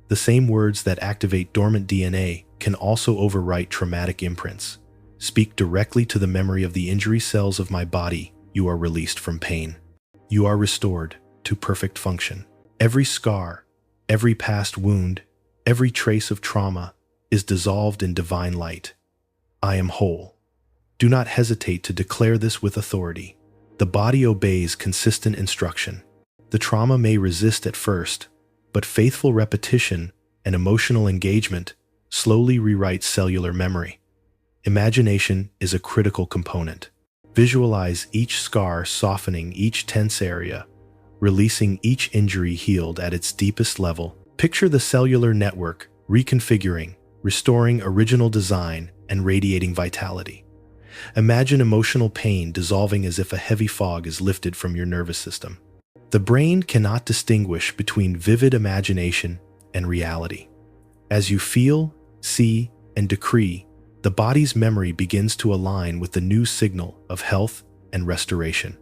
The same words that activate dormant DNA can also overwrite traumatic imprints. Speak directly to the memory of the injury cells of my body. You are released from pain. You are restored to perfect function. Every scar, every past wound, every trace of trauma is dissolved in divine light. I am whole. Do not hesitate to declare this with authority. The body obeys consistent instruction. The trauma may resist at first, but faithful repetition and emotional engagement slowly rewrite cellular memory. Imagination is a critical component. Visualize each scar softening each tense area, releasing each injury healed at its deepest level. Picture the cellular network reconfiguring, restoring original design, and radiating vitality. Imagine emotional pain dissolving as if a heavy fog is lifted from your nervous system. The brain cannot distinguish between vivid imagination and reality. As you feel, see, and decree, the body's memory begins to align with the new signal of health and restoration.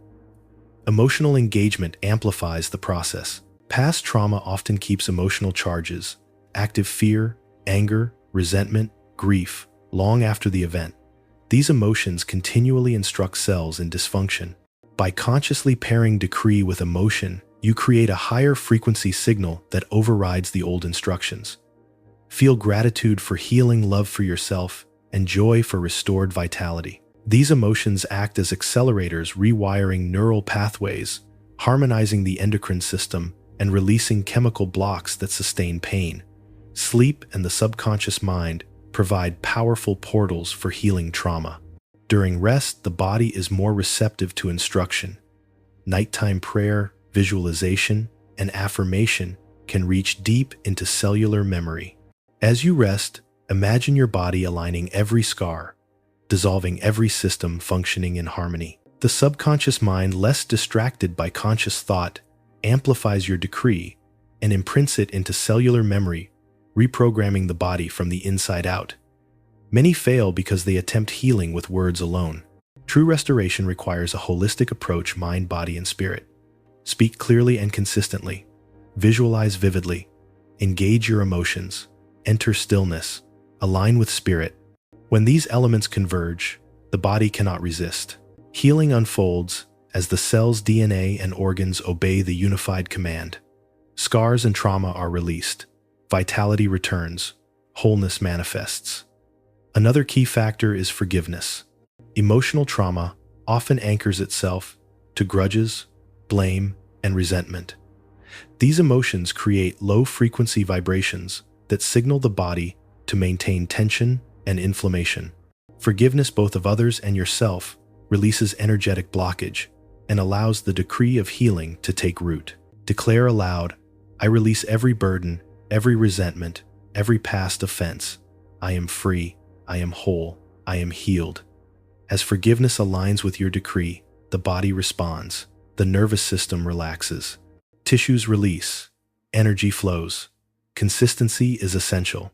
Emotional engagement amplifies the process. Past trauma often keeps emotional charges, active fear, anger, resentment, grief, long after the event. These emotions continually instruct cells in dysfunction. By consciously pairing decree with emotion, you create a higher frequency signal that overrides the old instructions. Feel gratitude for healing, love for yourself, and joy for restored vitality. These emotions act as accelerators, rewiring neural pathways, harmonizing the endocrine system, and releasing chemical blocks that sustain pain. Sleep and the subconscious mind provide powerful portals for healing trauma. During rest, the body is more receptive to instruction. Nighttime prayer, visualization, and affirmation can reach deep into cellular memory. As you rest, imagine your body aligning every scar, dissolving every system functioning in harmony. The subconscious mind, less distracted by conscious thought, amplifies your decree and imprints it into cellular memory, reprogramming the body from the inside out. Many fail because they attempt healing with words alone. True restoration requires a holistic approach, mind, body, and spirit. Speak clearly and consistently. Visualize vividly. Engage your emotions. Enter stillness. Align with spirit. When these elements converge, the body cannot resist. Healing unfolds as the cell's DNA and organs obey the unified command. Scars and trauma are released. Vitality returns. Wholeness manifests. Another key factor is forgiveness. Emotional trauma often anchors itself to grudges, blame, and resentment. These emotions create low-frequency vibrations that signal the body to maintain tension and inflammation. Forgiveness both of others and yourself releases energetic blockage and allows the decree of healing to take root. Declare aloud, I release every burden, every resentment, every past offense. I am free, I am whole, I am healed. As forgiveness aligns with your decree, the body responds, the nervous system relaxes, tissues release, energy flows. Consistency is essential.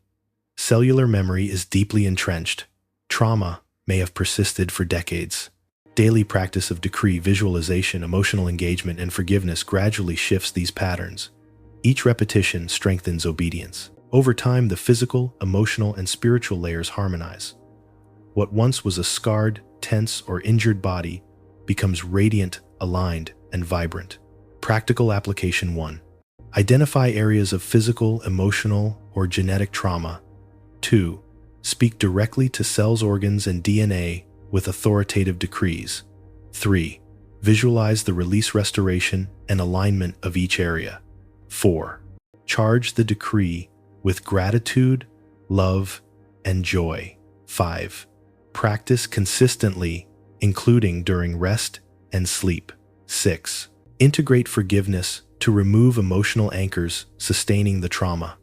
Cellular memory is deeply entrenched. Trauma may have persisted for decades. Daily practice of decree, visualization, emotional engagement, and forgiveness gradually shifts these patterns. Each repetition strengthens obedience. Over time, the physical, emotional, and spiritual layers harmonize. What once was a scarred, tense, or injured body becomes radiant, aligned, and vibrant. Practical application 1. Identify areas of physical, emotional, or genetic trauma. 2. Speak directly to cells, organs, and DNA with authoritative decrees. 3. Visualize the release, restoration, and alignment of each area. 4. Charge the decree with gratitude, love, and joy. 5. Practice consistently, including during rest and sleep. 6. Integrate forgiveness to remove emotional anchors sustaining the trauma.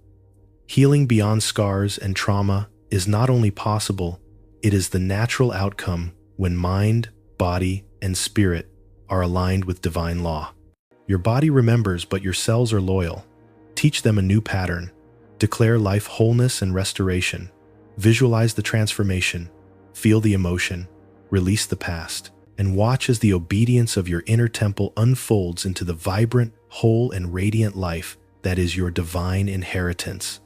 Healing beyond scars and trauma is not only possible, it is the natural outcome when mind, body, and spirit are aligned with divine law. Your body remembers, but your cells are loyal. Teach them a new pattern. Declare life, wholeness, and restoration. Visualize the transformation. Feel the emotion. Release the past. And watch as the obedience of your inner temple unfolds into the vibrant, whole, and radiant life that is your divine inheritance.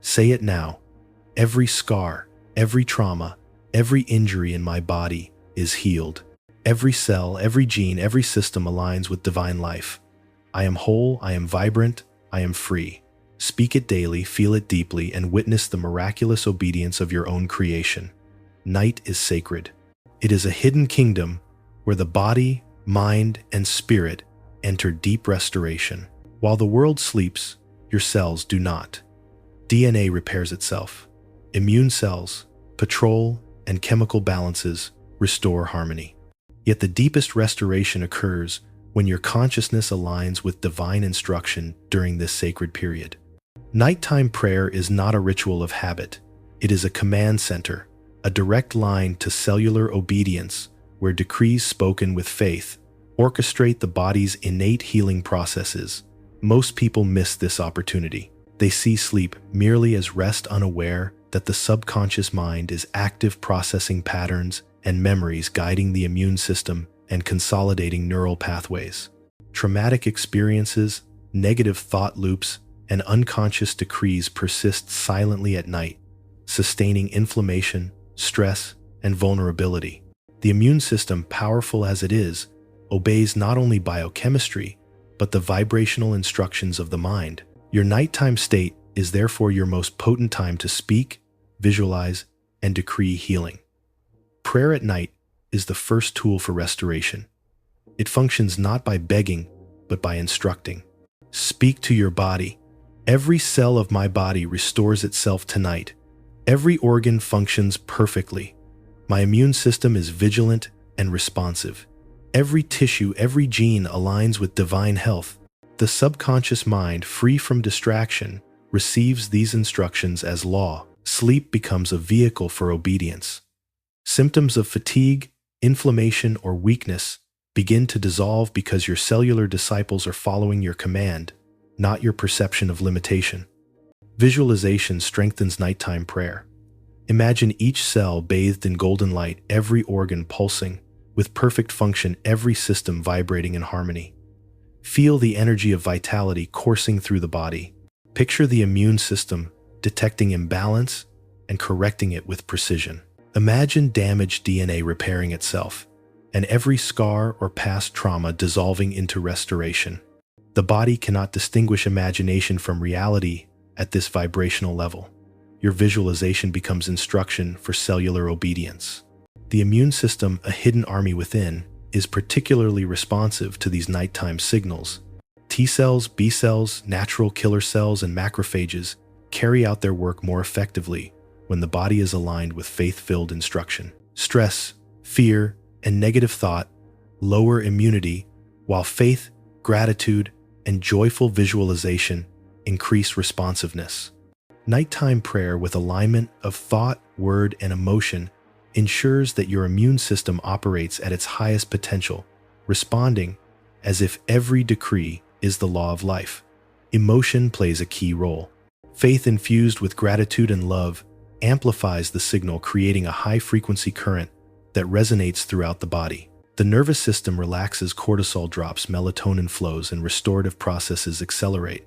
Say it now. Every scar, every trauma, every injury in my body is healed. Every cell, every gene, every system aligns with divine life. I am whole, I am vibrant, I am free. Speak it daily, feel it deeply, and witness the miraculous obedience of your own creation. Night is sacred. It is a hidden kingdom where the body, mind, and spirit enter deep restoration. While the world sleeps, your cells do not. DNA repairs itself. Immune cells, patrol, and chemical balances restore harmony. Yet the deepest restoration occurs when your consciousness aligns with divine instruction during this sacred period. Nighttime prayer is not a ritual of habit. It is a command center, a direct line to cellular obedience where decrees spoken with faith orchestrate the body's innate healing processes. Most people miss this opportunity. They see sleep merely as rest, unaware that the subconscious mind is active, processing patterns and memories, guiding the immune system and consolidating neural pathways. Traumatic experiences, negative thought loops, and unconscious decrees persist silently at night, sustaining inflammation, stress, and vulnerability. The immune system, powerful as it is, obeys not only biochemistry, but the vibrational instructions of the mind. Your nighttime state is therefore your most potent time to speak, visualize, and decree healing. Prayer at night is the first tool for restoration. It functions not by begging, but by instructing. Speak to your body. Every cell of my body restores itself tonight. Every organ functions perfectly. My immune system is vigilant and responsive. Every tissue, every gene aligns with divine health. The subconscious mind, free from distraction, receives these instructions as law. Sleep becomes a vehicle for obedience. Symptoms of fatigue, inflammation, or weakness begin to dissolve because your cellular disciples are following your command, not your perception of limitation. Visualization strengthens nighttime prayer. Imagine each cell bathed in golden light, every organ pulsing, with perfect function, every system vibrating in harmony. Feel the energy of vitality coursing through the body. Picture the immune system detecting imbalance and correcting it with precision. Imagine damaged DNA repairing itself, and every scar or past trauma dissolving into restoration. The body cannot distinguish imagination from reality at this vibrational level. Your visualization becomes instruction for cellular obedience. The immune system, a hidden army within, is particularly responsive to these nighttime signals. T cells, B cells, natural killer cells, and macrophages carry out their work more effectively when the body is aligned with faith-filled instruction. Stress, fear, and negative thought lower immunity, while faith, gratitude, and joyful visualization increase responsiveness. Nighttime prayer with alignment of thought, word, and emotion ensures that your immune system operates at its highest potential, responding as if every decree is the law of life. Emotion plays a key role. Faith infused with gratitude and love amplifies the signal, creating a high-frequency current that resonates throughout the body. The nervous system relaxes, cortisol drops, melatonin flows, and restorative processes accelerate.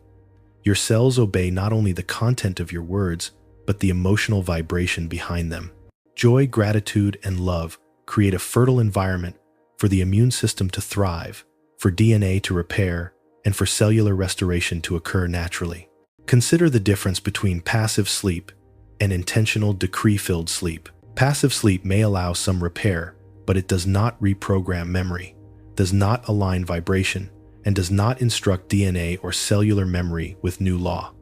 Your cells obey not only the content of your words, but the emotional vibration behind them. Joy, gratitude, and love create a fertile environment for the immune system to thrive, for DNA to repair, and for cellular restoration to occur naturally. Consider the difference between passive sleep and intentional decree-filled sleep. Passive sleep may allow some repair, but it does not reprogram memory, does not align vibration, and does not instruct DNA or cellular memory with new law.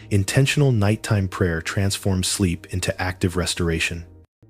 Intentional nighttime prayer transforms sleep into active restoration.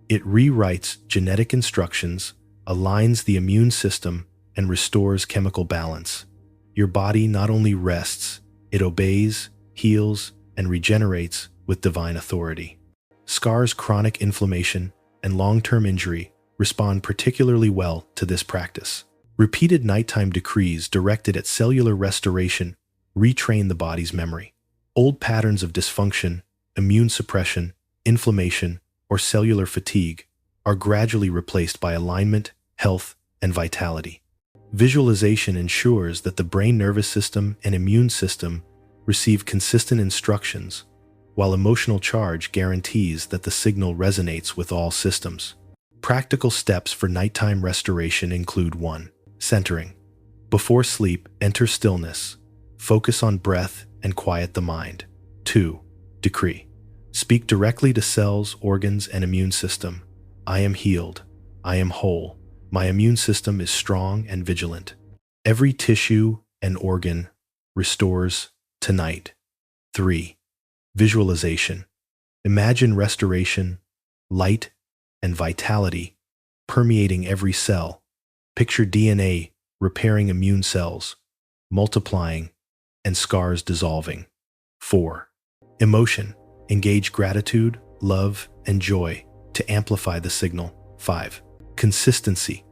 It rewrites genetic instructions, aligns the immune system, and restores chemical balance. Your body not only rests, it obeys, heals, and regenerates with divine authority. Scars, chronic inflammation, and long-term injury respond particularly well to this practice. Repeated nighttime decrees directed at cellular restoration retrain the body's memory. Old patterns of dysfunction, immune suppression, inflammation, or cellular fatigue are gradually replaced by alignment, health, and vitality. Visualization ensures that the brain, nervous system, and immune system receive consistent instructions, while emotional charge guarantees that the signal resonates with all systems. Practical steps for nighttime restoration include 1. Centering. Before sleep, enter stillness. Focus on breath and quiet the mind. 2. Decree. Speak directly to cells, organs, and immune system. I am healed. I am whole. My immune system is strong and vigilant. Every tissue and organ restores tonight. 3. Visualization. Imagine restoration, light, and vitality permeating every cell. Picture DNA repairing immune cells, multiplying, and scars dissolving. 4. Emotion. Engage gratitude, love, and joy to amplify the signal. 5. Consistency.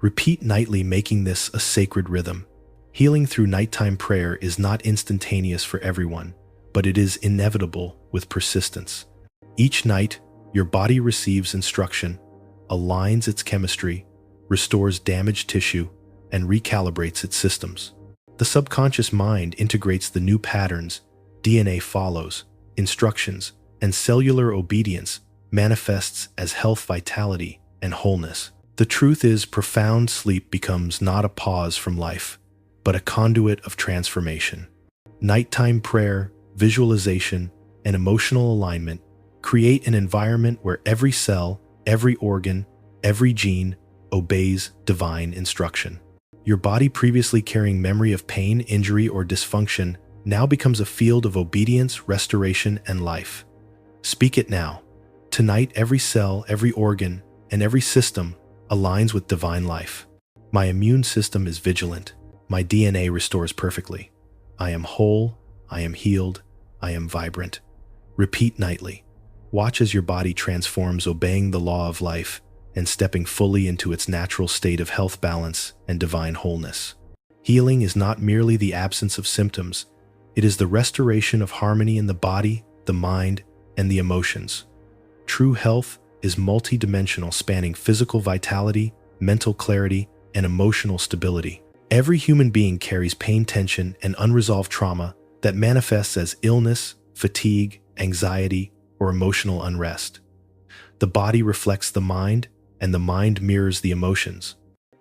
Repeat nightly, making this a sacred rhythm. Healing through nighttime prayer is not instantaneous for everyone, but it is inevitable with persistence. Each night, your body receives instruction, aligns its chemistry, restores damaged tissue, and recalibrates its systems. The subconscious mind integrates the new patterns, DNA follows, instructions, and cellular obedience manifests as health, vitality, and wholeness. The truth is, profound sleep becomes not a pause from life, but a conduit of transformation. Nighttime prayer, visualization, and emotional alignment create an environment where every cell, every organ, every gene obeys divine instruction. Your body, previously carrying memory of pain, injury, or dysfunction, now becomes a field of obedience, restoration, and life. Speak it now. Tonight, every cell, every organ, and every system aligns with divine life. My immune system is vigilant. My DNA restores perfectly. I am whole. I am healed. I am vibrant. Repeat nightly. Watch as your body transforms, obeying the law of life and stepping fully into its natural state of health, balance, and divine wholeness. Healing is not merely the absence of symptoms. It is the restoration of harmony in the body, the mind, and the emotions. True health is multidimensional, spanning physical vitality, mental clarity, and emotional stability. Every human being carries pain, tension, and unresolved trauma that manifests as illness, fatigue, anxiety, or emotional unrest. The body reflects the mind, and the mind mirrors the emotions.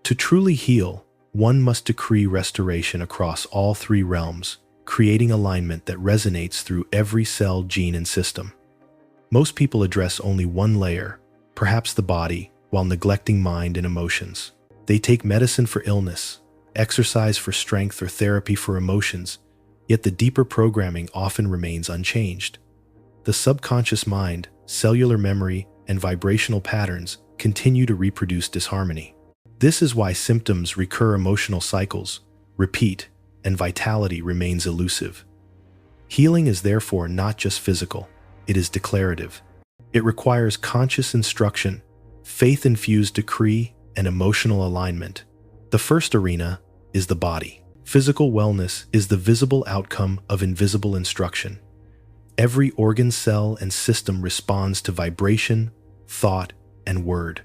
To truly heal, one must decree restoration across all three realms, creating alignment that resonates through every cell, gene, and system. Most people address only one layer, perhaps the body, while neglecting mind and emotions. They take medicine for illness, exercise for strength, or therapy for emotions, yet the deeper programming often remains unchanged. the subconscious mind, cellular memory, and vibrational patterns continue to reproduce disharmony. This is why symptoms recur, emotional cycles repeat, and vitality remains elusive. Healing is therefore not just physical, it is declarative. It requires conscious instruction, faith-infused decree, and emotional alignment. The first arena is the body. Physical wellness is the visible outcome of invisible instruction. Every organ, cell, and system responds to vibration, thought, and word.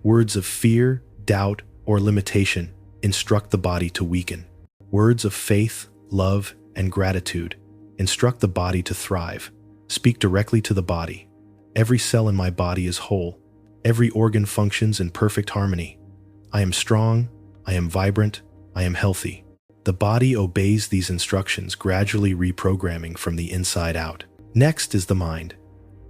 Words of fear, doubt, or limitation instruct the body to weaken. Words of faith, love, and gratitude instruct the body to thrive. Speak directly to the body. Every cell in my body is whole. Every organ functions in perfect harmony. I am strong, I am vibrant, I am healthy. The body obeys these instructions, gradually reprogramming from the inside out. Next is the mind.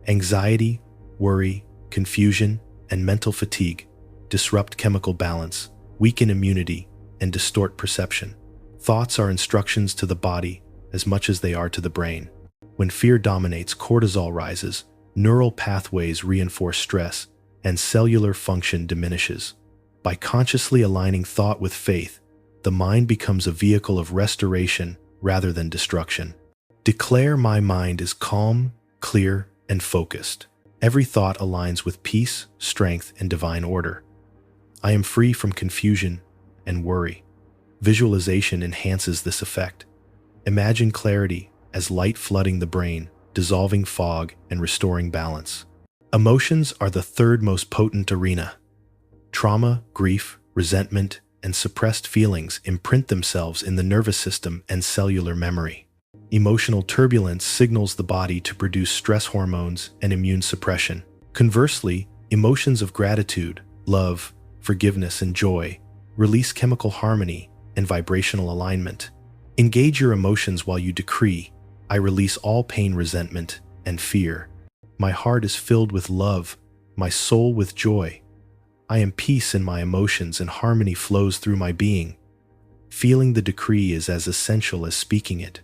Anxiety, worry, confusion, and mental fatigue disrupt chemical balance, weaken immunity, and distort perception. Thoughts are instructions to the body as much as they are to the brain. When fear dominates, cortisol rises, neural pathways reinforce stress, and cellular function diminishes. By consciously aligning thought with faith, the mind becomes a vehicle of restoration rather than destruction. Declare my mind is calm, clear, and focused. Every thought aligns with peace, strength, and divine order. I am free from confusion and worry. Visualization enhances this effect. Imagine clarity as light flooding the brain, dissolving fog, and restoring balance. Emotions are the third most potent arena. Trauma, grief, resentment, and suppressed feelings imprint themselves in the nervous system and cellular memory. Emotional turbulence signals the body to produce stress hormones and immune suppression. Conversely, emotions of gratitude, love, forgiveness, and joy release chemical harmony and vibrational alignment. Engage your emotions while you decree, I release all pain, resentment, and fear. My heart is filled with love, my soul with joy. I am peace in my emotions and harmony flows through my being. Feeling the decree is as essential as speaking it.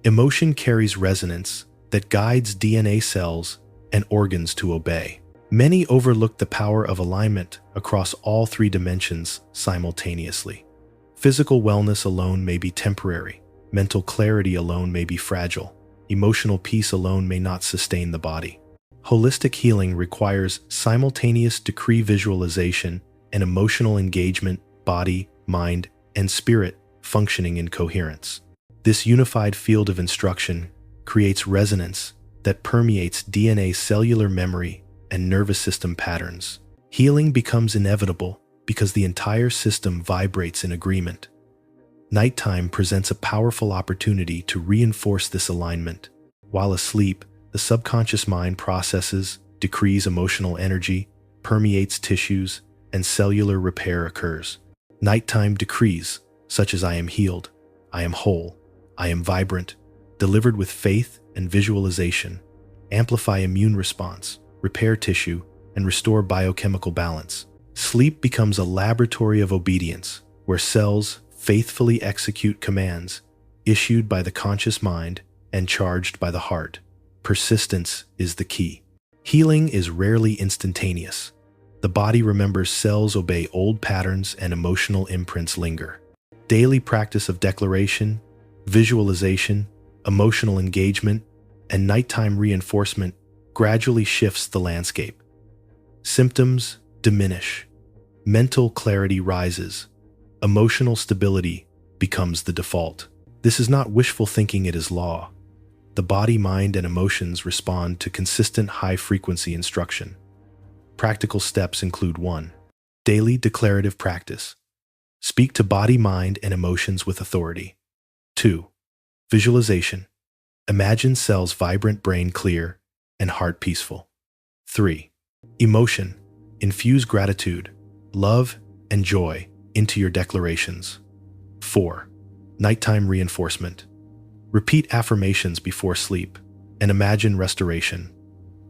Emotion carries resonance that guides DNA cells and organs to obey. Many overlook the power of alignment across all three dimensions simultaneously. Physical wellness alone may be temporary. Mental clarity alone may be fragile. Emotional peace alone may not sustain the body. Holistic healing requires simultaneous decree visualization and emotional engagement, body, mind, and spirit functioning in coherence. This unified field of instruction creates resonance that permeates DNA, cellular memory, and nervous system patterns. Healing becomes inevitable because the entire system vibrates in agreement. Nighttime presents a powerful opportunity to reinforce this alignment. While asleep, the subconscious mind processes, decrees emotional energy, permeates tissues, and cellular repair occurs. Nighttime decrees, such as I am healed, I am whole, I am vibrant, delivered with faith and visualization, amplify immune response, repair tissue, and restore biochemical balance. Sleep becomes a laboratory of obedience, where cells faithfully execute commands issued by the conscious mind and charged by the heart. Persistence is the key. Healing is rarely instantaneous. The body remembers, cells obey old patterns, and emotional imprints linger. Daily practice of declaration, visualization, emotional engagement, and nighttime reinforcement gradually shifts the landscape. Symptoms diminish. Mental clarity rises. Emotional stability becomes the default. This is not wishful thinking, it is law. The body, mind, and emotions respond to consistent high-frequency instruction. Practical steps include 1. Daily declarative practice. Speak to body, mind, and emotions with authority. 2. Visualization. Imagine cells vibrant, brain clear, and heart peaceful. 3. Emotion. Infuse gratitude, love, and joy into your declarations. 4. Nighttime reinforcement. Repeat affirmations before sleep and imagine restoration.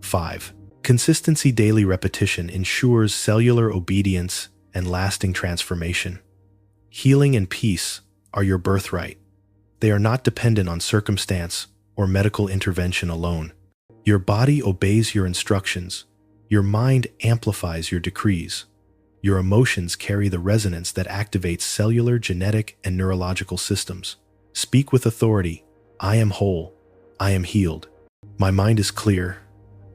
5. Consistency. Daily repetition ensures cellular obedience and lasting transformation. Healing and peace are your birthright. They are not dependent on circumstance or medical intervention alone. Your body obeys your instructions. Your mind amplifies your decrees. Your emotions carry the resonance that activates cellular, genetic, and neurological systems. Speak with authority. I am whole. I am healed. My mind is clear.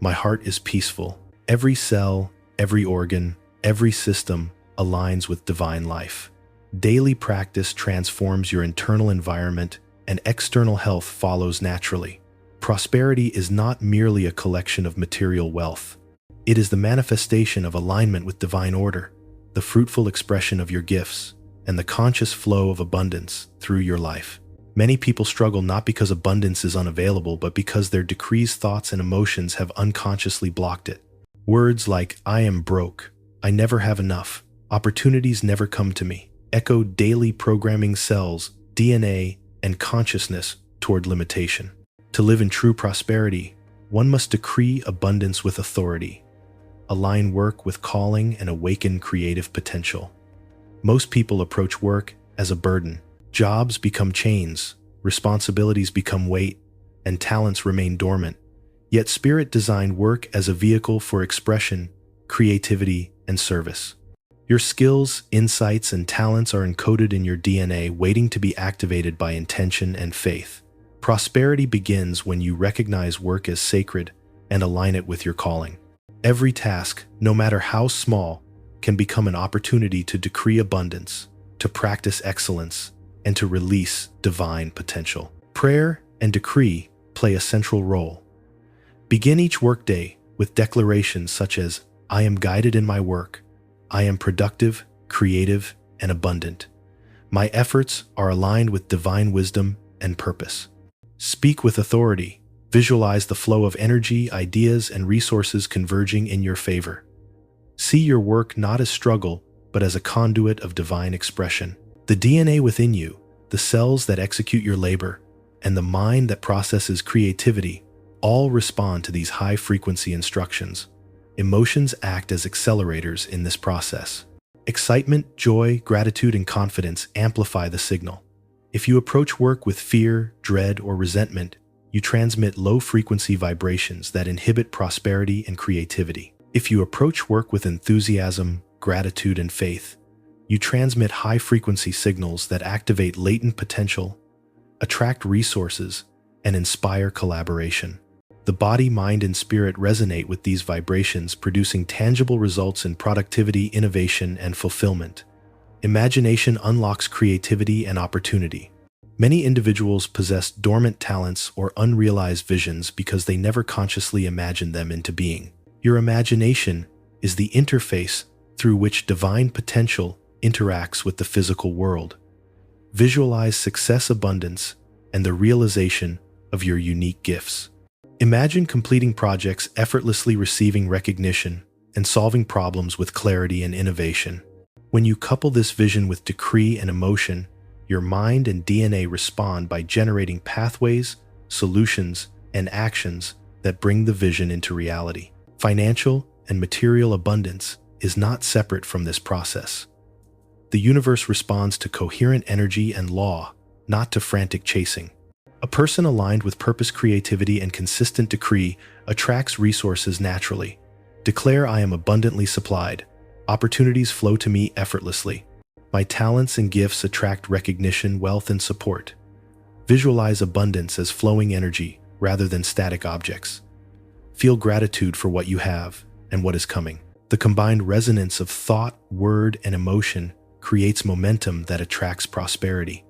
My heart is peaceful. Every cell, every organ, every system aligns with divine life. Daily practice transforms your internal environment, and external health follows naturally. Prosperity is not merely a collection of material wealth. It is the manifestation of alignment with divine order, the fruitful expression of your gifts, and the conscious flow of abundance through your life. Many people struggle not because abundance is unavailable, but because their decrees, thoughts, and emotions have unconsciously blocked it. Words like, I am broke, I never have enough, opportunities never come to me, echo daily programming cells, DNA, and consciousness toward limitation. To live in true prosperity, one must decree abundance with authority, align work with calling, and awaken creative potential. Most people approach work as a burden. Jobs become chains, responsibilities become weight, and talents remain dormant. Yet Spirit designed work as a vehicle for expression, creativity, and service. Your skills, insights, and talents are encoded in your DNA, waiting to be activated by intention and faith. Prosperity begins when you recognize work as sacred and align it with your calling. Every task, no matter how small, can become an opportunity to decree abundance, to practice excellence, and to release divine potential. Prayer and decree play a central role. Begin each workday with declarations such as, I am guided in my work, I am productive, creative, and abundant. My efforts are aligned with divine wisdom and purpose. Speak with authority. Visualize the flow of energy, ideas, and resources converging in your favor. See your work not as struggle, but as a conduit of divine expression. The DNA within you, the cells that execute your labor, and the mind that processes creativity all respond to these high-frequency instructions. Emotions act as accelerators in this process. Excitement, joy, gratitude, and confidence amplify the signal. If you approach work with fear, dread, or resentment, you transmit low-frequency vibrations that inhibit prosperity and creativity. If you approach work with enthusiasm, gratitude, and faith, you transmit high-frequency signals that activate latent potential, attract resources, and inspire collaboration. The body, mind, and spirit resonate with these vibrations, producing tangible results in productivity, innovation, and fulfillment. Imagination unlocks creativity and opportunity. Many individuals possess dormant talents or unrealized visions because they never consciously imagined them into being. Your imagination is the interface through which divine potential interacts with the physical world. Visualize success, abundance, and the realization of your unique gifts. Imagine completing projects, effortlessly receiving recognition, and solving problems with clarity and innovation. When you couple this vision with decree and emotion, your mind and DNA respond by generating pathways, solutions, and actions that bring the vision into reality. Financial and material abundance is not separate from this process. The universe responds to coherent energy and law, not to frantic chasing. A person aligned with purpose, creativity, and consistent decree attracts resources naturally. Declare, I am abundantly supplied. Opportunities flow to me effortlessly. My talents and gifts attract recognition, wealth, and support. Visualize abundance as flowing energy rather than static objects. Feel gratitude for what you have and what is coming. The combined resonance of thought, word, and emotion creates momentum that attracts prosperity.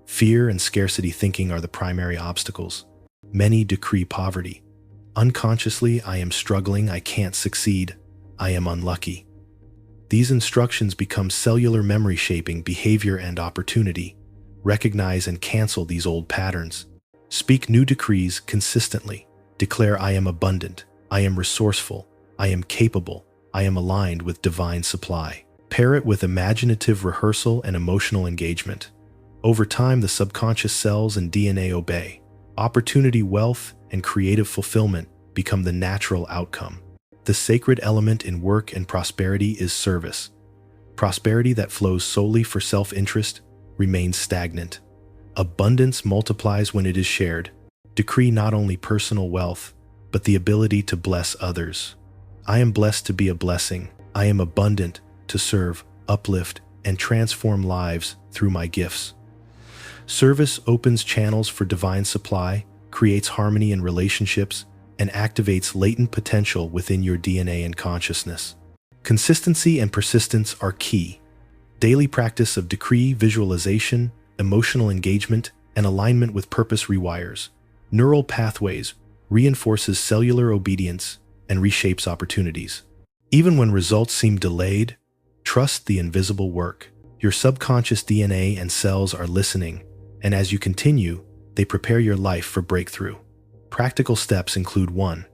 Fear and scarcity thinking are the primary obstacles. Many decree poverty. Unconsciously, I am struggling, I can't succeed, I am unlucky. These instructions become cellular memory, shaping behavior and opportunity. Recognize and cancel these old patterns. Speak new decrees consistently. Declare, I am abundant, I am resourceful, I am capable, I am aligned with divine supply. Pair it with imaginative rehearsal and emotional engagement. Over time, the subconscious cells and DNA obey. Opportunity, wealth, and creative fulfillment become the natural outcome. The sacred element in work and prosperity is service. Prosperity that flows solely for self-interest remains stagnant. Abundance multiplies when it is shared. Decree not only personal wealth, but the ability to bless others. I am blessed to be a blessing. I am abundant to serve, uplift, and transform lives through my gifts. Service opens channels for divine supply, creates harmony in relationships, and activates latent potential within your DNA and consciousness. Consistency and persistence are key. Daily practice of decree visualization, emotional engagement, and alignment with purpose rewires neural pathways, reinforces cellular obedience, and reshapes opportunities. Even when results seem delayed, trust the invisible work. Your subconscious DNA and cells are listening, and as you continue, they prepare your life for breakthrough. Practical steps include 1.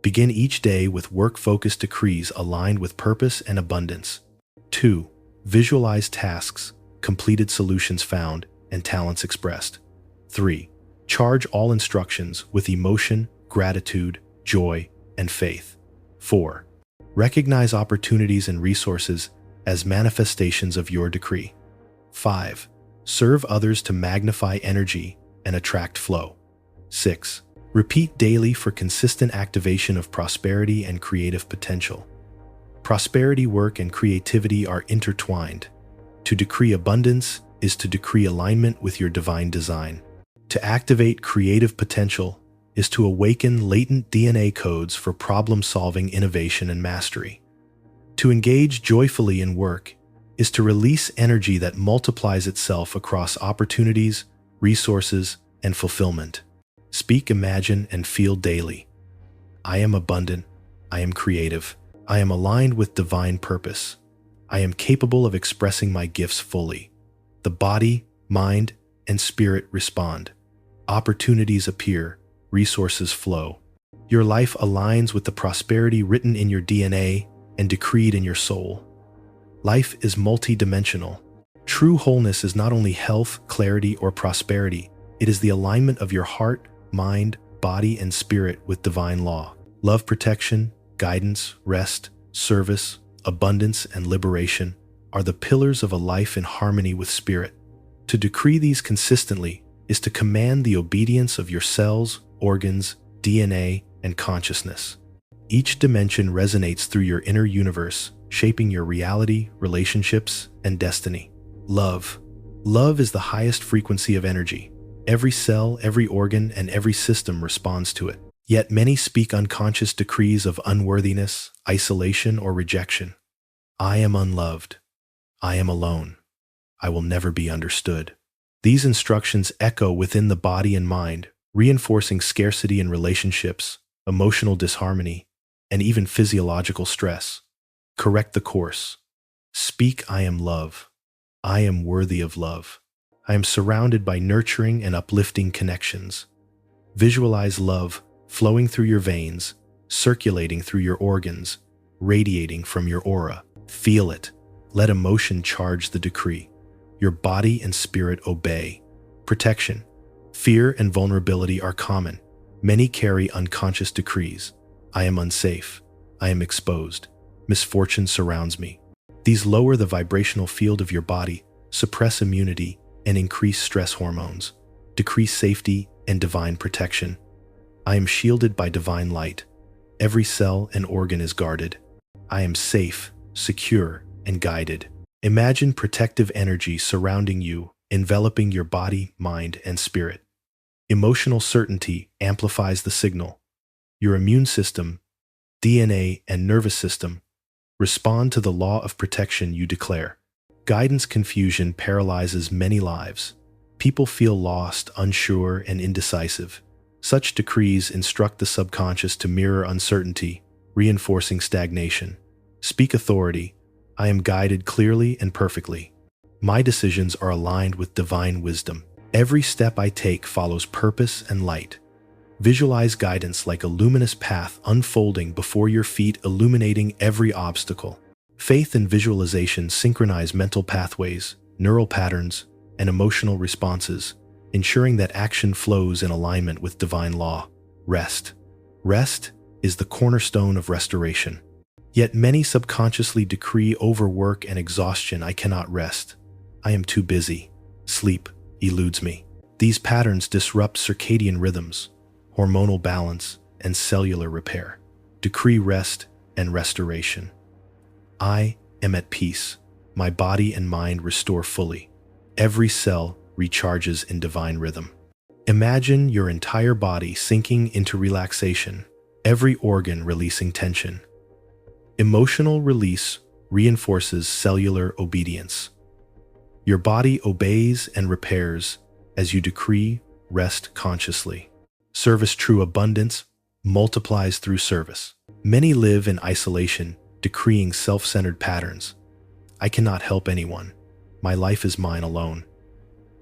Begin each day with work-focused decrees aligned with purpose and abundance. 2. Visualize tasks, completed solutions found, and talents expressed. 3. Charge all instructions with emotion, gratitude, joy, and faith. 4. Recognize opportunities and resources as manifestations of your decree. 5. Serve others to magnify energy and attract flow. 6. Repeat daily for consistent activation of prosperity and creative potential. Prosperity work and creativity are intertwined. To decree abundance is to decree alignment with your divine design. To activate creative potential is to awaken latent DNA codes for problem-solving, innovation, and mastery. To engage joyfully in work is to release energy that multiplies itself across opportunities, resources, and fulfillment. Speak, imagine, and feel daily. I am abundant. I am creative. I am aligned with divine purpose. I am capable of expressing my gifts fully. The body, mind, and spirit respond. Opportunities appear. Resources flow. Your life aligns with the prosperity written in your DNA and decreed in your soul. Life is multidimensional. True wholeness is not only health, clarity, or prosperity. It is the alignment of your heart, mind, body, and spirit with divine law. Love, protection, guidance, rest, service, abundance, and liberation are the pillars of a life in harmony with spirit. To decree these consistently is to command the obedience of your cells, organs, DNA, and consciousness. Each dimension resonates through your inner universe, shaping your reality, relationships, and destiny. Love. Love is the highest frequency of energy. Every cell, every organ, and every system responds to it. Yet many speak unconscious decrees of unworthiness, isolation, or rejection. I am unloved. I am alone. I will never be understood. These instructions echo within the body and mind, reinforcing scarcity in relationships, emotional disharmony, and even physiological stress. Correct the course. Speak, I am love. I am worthy of love. I am surrounded by nurturing and uplifting connections. Visualize love flowing through your veins, circulating through your organs, radiating from your aura. Feel it. Let emotion charge the decree. Your body and spirit obey. Protection. Fear and vulnerability are common. Many carry unconscious decrees. I am unsafe. I am exposed. Misfortune surrounds me. These lower the vibrational field of your body, suppress immunity, and increase stress hormones. Decrease safety and divine protection. I am shielded by divine light. Every cell and organ is guarded. I am safe, secure, and guided. Imagine protective energy surrounding you, enveloping your body, mind, and spirit. Emotional certainty amplifies the signal. Your immune system, DNA, and nervous system respond to the law of protection you declare. Guidance confusion paralyzes many lives. People feel lost, unsure, and indecisive. Such decrees instruct the subconscious to mirror uncertainty, reinforcing stagnation. Speak authority. I am guided clearly and perfectly. My decisions are aligned with divine wisdom. Every step I take follows purpose and light. Visualize guidance like a luminous path unfolding before your feet, illuminating every obstacle. Faith and visualization synchronize mental pathways, neural patterns, and emotional responses, ensuring that action flows in alignment with divine law. Rest. Rest is the cornerstone of restoration. Yet many subconsciously decree overwork and exhaustion. I cannot rest. I am too busy. Sleep eludes me. These patterns disrupt circadian rhythms, hormonal balance, and cellular repair. Decree rest and restoration. I am at peace. My body and mind restore fully. Every cell recharges in divine rhythm. Imagine your entire body sinking into relaxation, every organ releasing tension. Emotional release reinforces cellular obedience. Your body obeys and repairs as you decree rest consciously. Service true abundance multiplies through service. Many live in isolation, decreeing self-centered patterns. I cannot help anyone. My life is mine alone.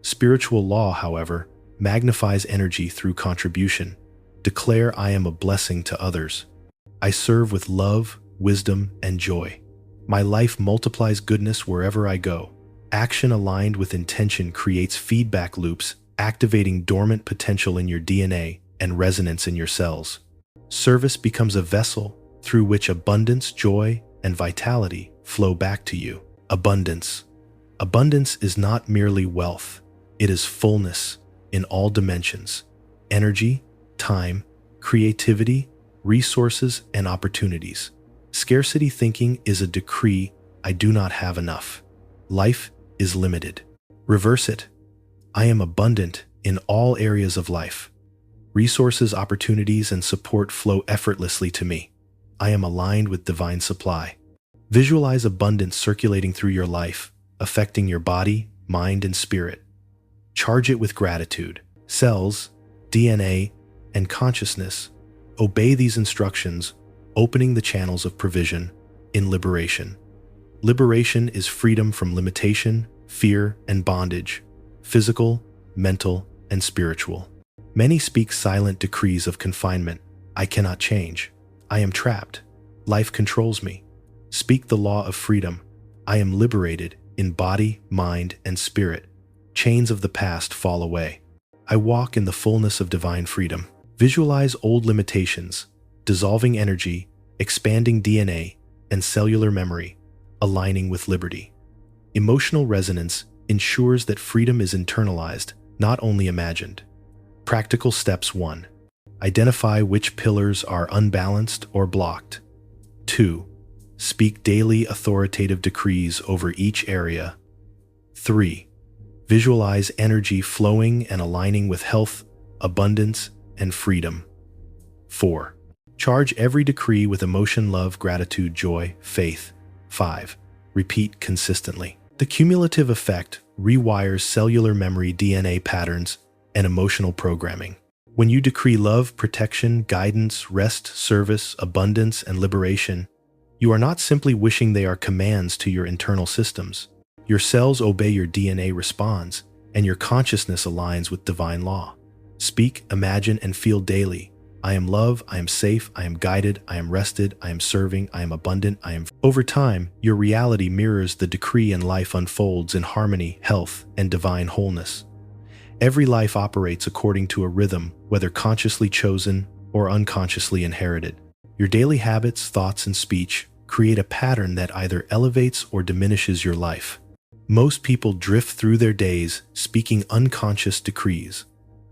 Spiritual law, however, magnifies energy through contribution. Declare I am a blessing to others. I serve with love, wisdom, and joy. My life multiplies goodness wherever I go. Action aligned with intention creates feedback loops, activating dormant potential in your DNA and resonance in your cells. Service becomes a vessel through which abundance, joy, and vitality flow back to you. Abundance. Abundance is not merely wealth. It is fullness in all dimensions. Energy, time, creativity, resources, and opportunities. Scarcity thinking is a decree, I do not have enough. Life is limited. Reverse it. I am abundant in all areas of life. Resources, opportunities, and support flow effortlessly to me. I am aligned with divine supply. Visualize abundance circulating through your life, affecting your body, mind, and spirit. Charge it with gratitude. Cells, DNA, and consciousness obey these instructions, opening the channels of provision in liberation. Liberation is freedom from limitation, fear, and bondage, physical, mental, and spiritual. Many speak silent decrees of confinement. I cannot change. I am trapped. Life controls me. Speak the law of freedom. I am liberated in body, mind, and spirit. Chains of the past fall away. I walk in the fullness of divine freedom. Visualize old limitations, dissolving energy, expanding DNA, and cellular memory, aligning with liberty. Emotional resonance ensures that freedom is internalized, not only imagined. Practical steps 1. Identify which pillars are unbalanced or blocked. 2. Speak daily authoritative decrees over each area. 3. Visualize energy flowing and aligning with health, abundance, and freedom. 4. Charge every decree with emotion, love, gratitude, joy, faith. 5. Repeat consistently. The cumulative effect rewires cellular memory, DNA patterns, and emotional programming. When you decree love, protection, guidance, rest, service, abundance, and liberation, you are not simply wishing, they are commands to your internal systems. Your cells obey, your DNA responds, and your consciousness aligns with divine law. Speak, imagine, and feel daily. I am love, I am safe, I am guided, I am rested, I am serving, I am abundant, I am... Over time, your reality mirrors the decree and life unfolds in harmony, health, and divine wholeness. Every life operates according to a rhythm, whether consciously chosen or unconsciously inherited. Your daily habits, thoughts, and speech create a pattern that either elevates or diminishes your life. Most people drift through their days speaking unconscious decrees,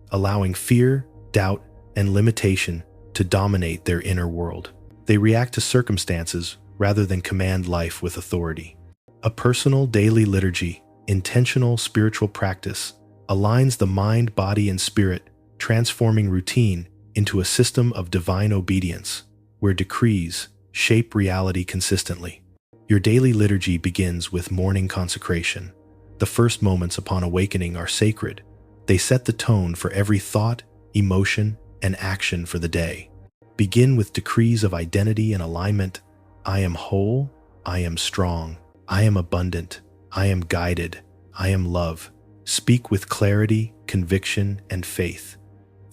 allowing fear, doubt, and limitation to dominate their inner world. They react to circumstances rather than command life with authority. A personal daily liturgy, intentional spiritual practice, aligns the mind, body, and spirit, transforming routine into a system of divine obedience, where decrees shape reality consistently. Your daily liturgy begins with morning consecration. The first moments upon awakening are sacred. They set the tone for every thought, emotion, and action for the day. Begin with decrees of identity and alignment. I am whole, I am strong, I am abundant, I am guided, I am love. Speak with clarity, conviction, and faith.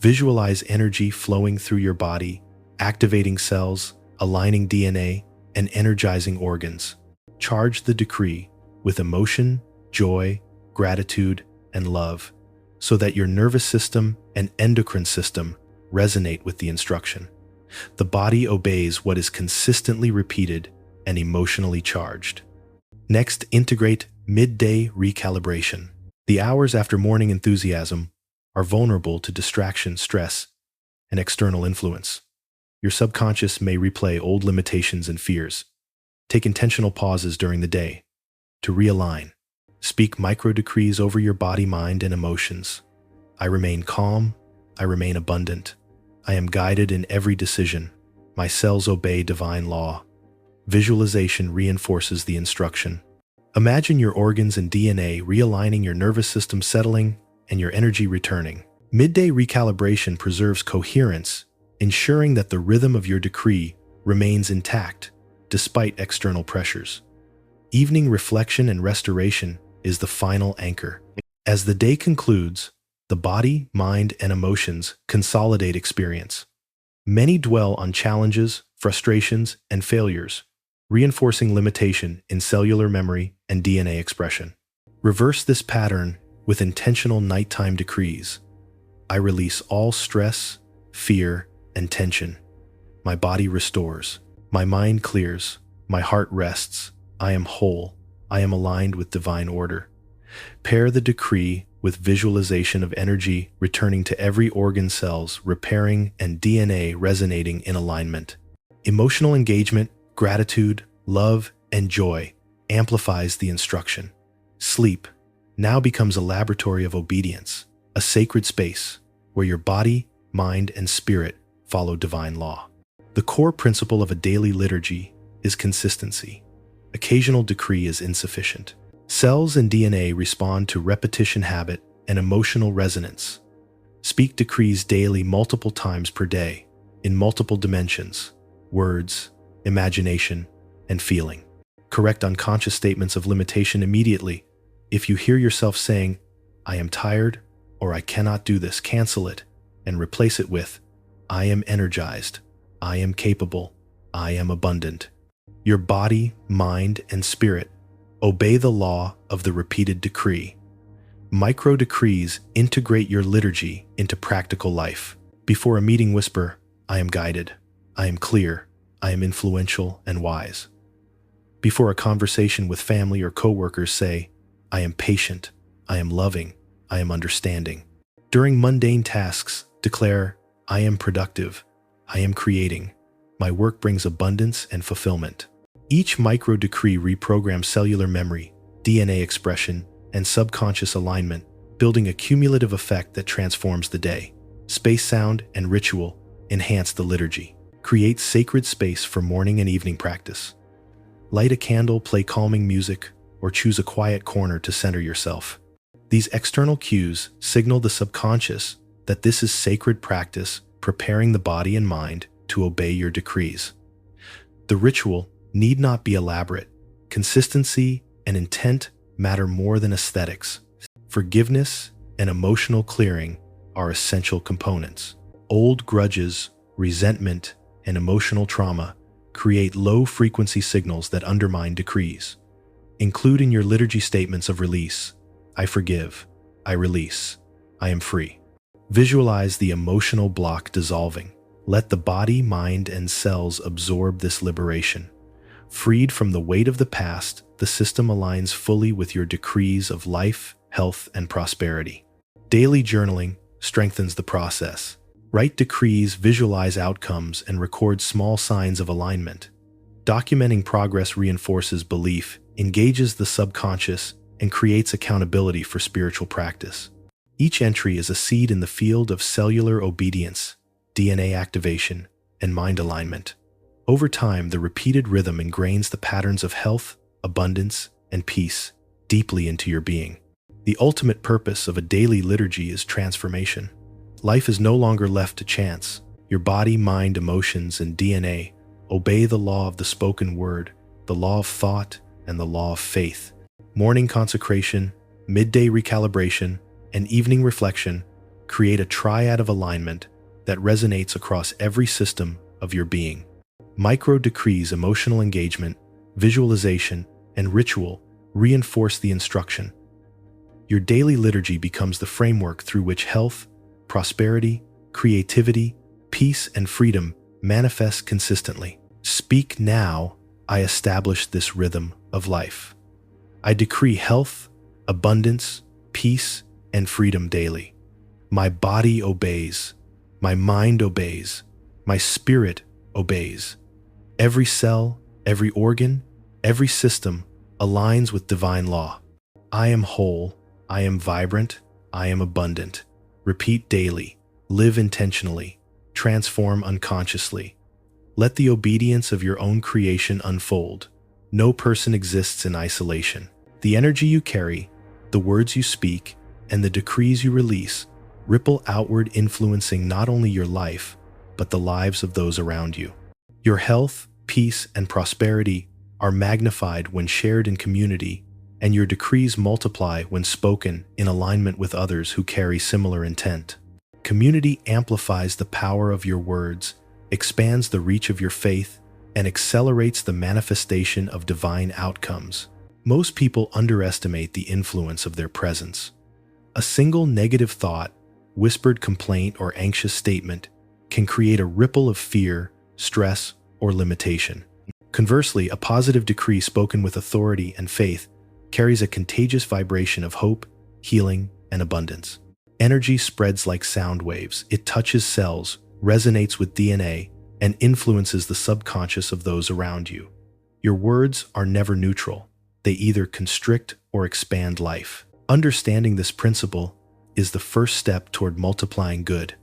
Visualize energy flowing through your body, activating cells, aligning DNA, and energizing organs. Charge the decree with emotion, joy, gratitude, and love, so that your nervous system and endocrine system resonate with the instruction. The body obeys what is consistently repeated and emotionally charged. Next, integrate midday recalibration. The hours after morning enthusiasm are vulnerable to distraction, stress, and external influence. Your subconscious may replay old limitations and fears. Take intentional pauses during the day to realign. Speak micro-decrees over your body, mind, and emotions. I remain calm. I remain abundant. I am guided in every decision. My cells obey divine law. Visualization reinforces the instruction. Imagine your organs and DNA realigning, your nervous system settling, and your energy returning. Midday recalibration preserves coherence, ensuring that the rhythm of your decree remains intact despite external pressures. Evening reflection and restoration is the final anchor. As the day concludes, the body, mind, and emotions consolidate experience. Many dwell on challenges, frustrations, and failures, reinforcing limitation in cellular memory and DNA expression. Reverse this pattern with intentional nighttime decrees. I release all stress, fear, and tension. My body restores. My mind clears. My heart rests. I am whole. I am aligned with divine order. Pair the decree with visualization of energy returning to every organ, cells repairing, and DNA resonating in alignment. Emotional engagement, gratitude, love, and joy amplifies the instruction. Sleep now becomes a laboratory of obedience, a sacred space where your body, mind, and spirit follow divine law. The core principle of a daily liturgy is consistency. Occasional decree is insufficient. Cells and DNA respond to repetition, habit, and emotional resonance. Speak decrees daily, multiple times per day, in multiple dimensions: words, imagination, and feeling. Correct unconscious statements of limitation immediately. If you hear yourself saying, "I am tired," or "I cannot do this," cancel it and replace it with, "I am energized, I am capable, I am abundant." Your body, mind, and spirit obey the law of the repeated decree. Micro-decrees integrate your liturgy into practical life. Before a meeting, whisper, "I am guided, I am clear, I am influential and wise." Before a conversation with family or coworkers, say, "I am patient, I am loving, I am understanding." During mundane tasks, declare, "I am productive, I am creating, my work brings abundance and fulfillment." Each micro-decree reprograms cellular memory, DNA expression, and subconscious alignment, building a cumulative effect that transforms the day. Space, sound, and ritual enhance the liturgy. Create sacred space for morning and evening practice. Light a candle, play calming music, or choose a quiet corner to center yourself. These external cues signal the subconscious that this is sacred practice, preparing the body and mind to obey your decrees. The ritual need not be elaborate. Consistency and intent matter more than aesthetics. Forgiveness and emotional clearing are essential components. Old grudges, resentment, and emotional trauma create low-frequency signals that undermine decrees. Include in your liturgy statements of release: "I forgive, I release, I am free." Visualize the emotional block dissolving. Let the body, mind, and cells absorb this liberation. Freed from the weight of the past, the system aligns fully with your decrees of life, health, and prosperity. Daily journaling strengthens the process. Write decrees, visualize outcomes, and record small signs of alignment. Documenting progress reinforces belief, engages the subconscious, and creates accountability for spiritual practice. Each entry is a seed in the field of cellular obedience, DNA activation, and mind alignment. Over time, the repeated rhythm ingrains the patterns of health, abundance, and peace deeply into your being. The ultimate purpose of a daily liturgy is transformation. Life is no longer left to chance. Your body, mind, emotions, and DNA obey the law of the spoken word, the law of thought, and the law of faith. Morning consecration, midday recalibration, and evening reflection create a triad of alignment that resonates across every system of your being. Micro-decrees, emotional engagement, visualization, and ritual reinforce the instruction. Your daily liturgy becomes the framework through which health, prosperity, creativity, peace, and freedom manifest consistently. Speak now, I establish this rhythm of life. I decree health, abundance, peace, and freedom daily. My body obeys, my mind obeys, my spirit obeys. Every cell, every organ, every system aligns with divine law. I am whole, I am vibrant, I am abundant. Repeat daily, live intentionally, transform unconsciously. Let the obedience of your own creation unfold. No person exists in isolation. The energy you carry, the words you speak, and the decrees you release ripple outward, influencing not only your life, but the lives of those around you. Your health, peace, and prosperity are magnified when shared in community, and your decrees multiply when spoken in alignment with others who carry similar intent. Community amplifies the power of your words, expands the reach of your faith, and accelerates the manifestation of divine outcomes. Most people underestimate the influence of their presence. A single negative thought, whispered complaint, or anxious statement can create a ripple of fear, stress, or limitation. Conversely, a positive decree spoken with authority and faith carries a contagious vibration of hope, healing, and abundance. Energy spreads like sound waves. It touches cells, resonates with DNA, and influences the subconscious of those around you. Your words are never neutral. They either constrict or expand life. Understanding this principle is the first step toward multiplying good.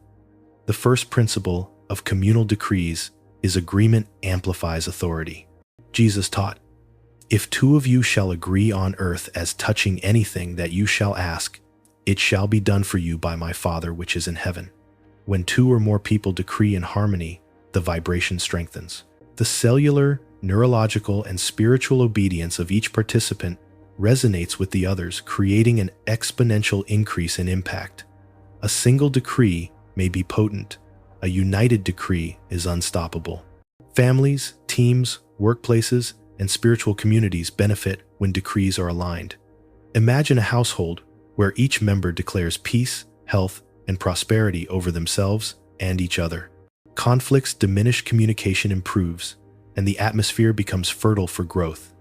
The first principle of communal decrees is agreement amplifies authority. Jesus taught, "If two of you shall agree on earth as touching anything that you shall ask, it shall be done for you by my Father which is in heaven." When two or more people decree in harmony, the vibration strengthens. The cellular, neurological, and spiritual obedience of each participant resonates with the others, creating an exponential increase in impact. A single decree may be potent. A united decree is unstoppable. Families, teams, workplaces, and spiritual communities benefit when decrees are aligned. Imagine a household where each member declares peace, health, and prosperity over themselves and each other. Conflicts diminish, communication improves, and the atmosphere becomes fertile for growth.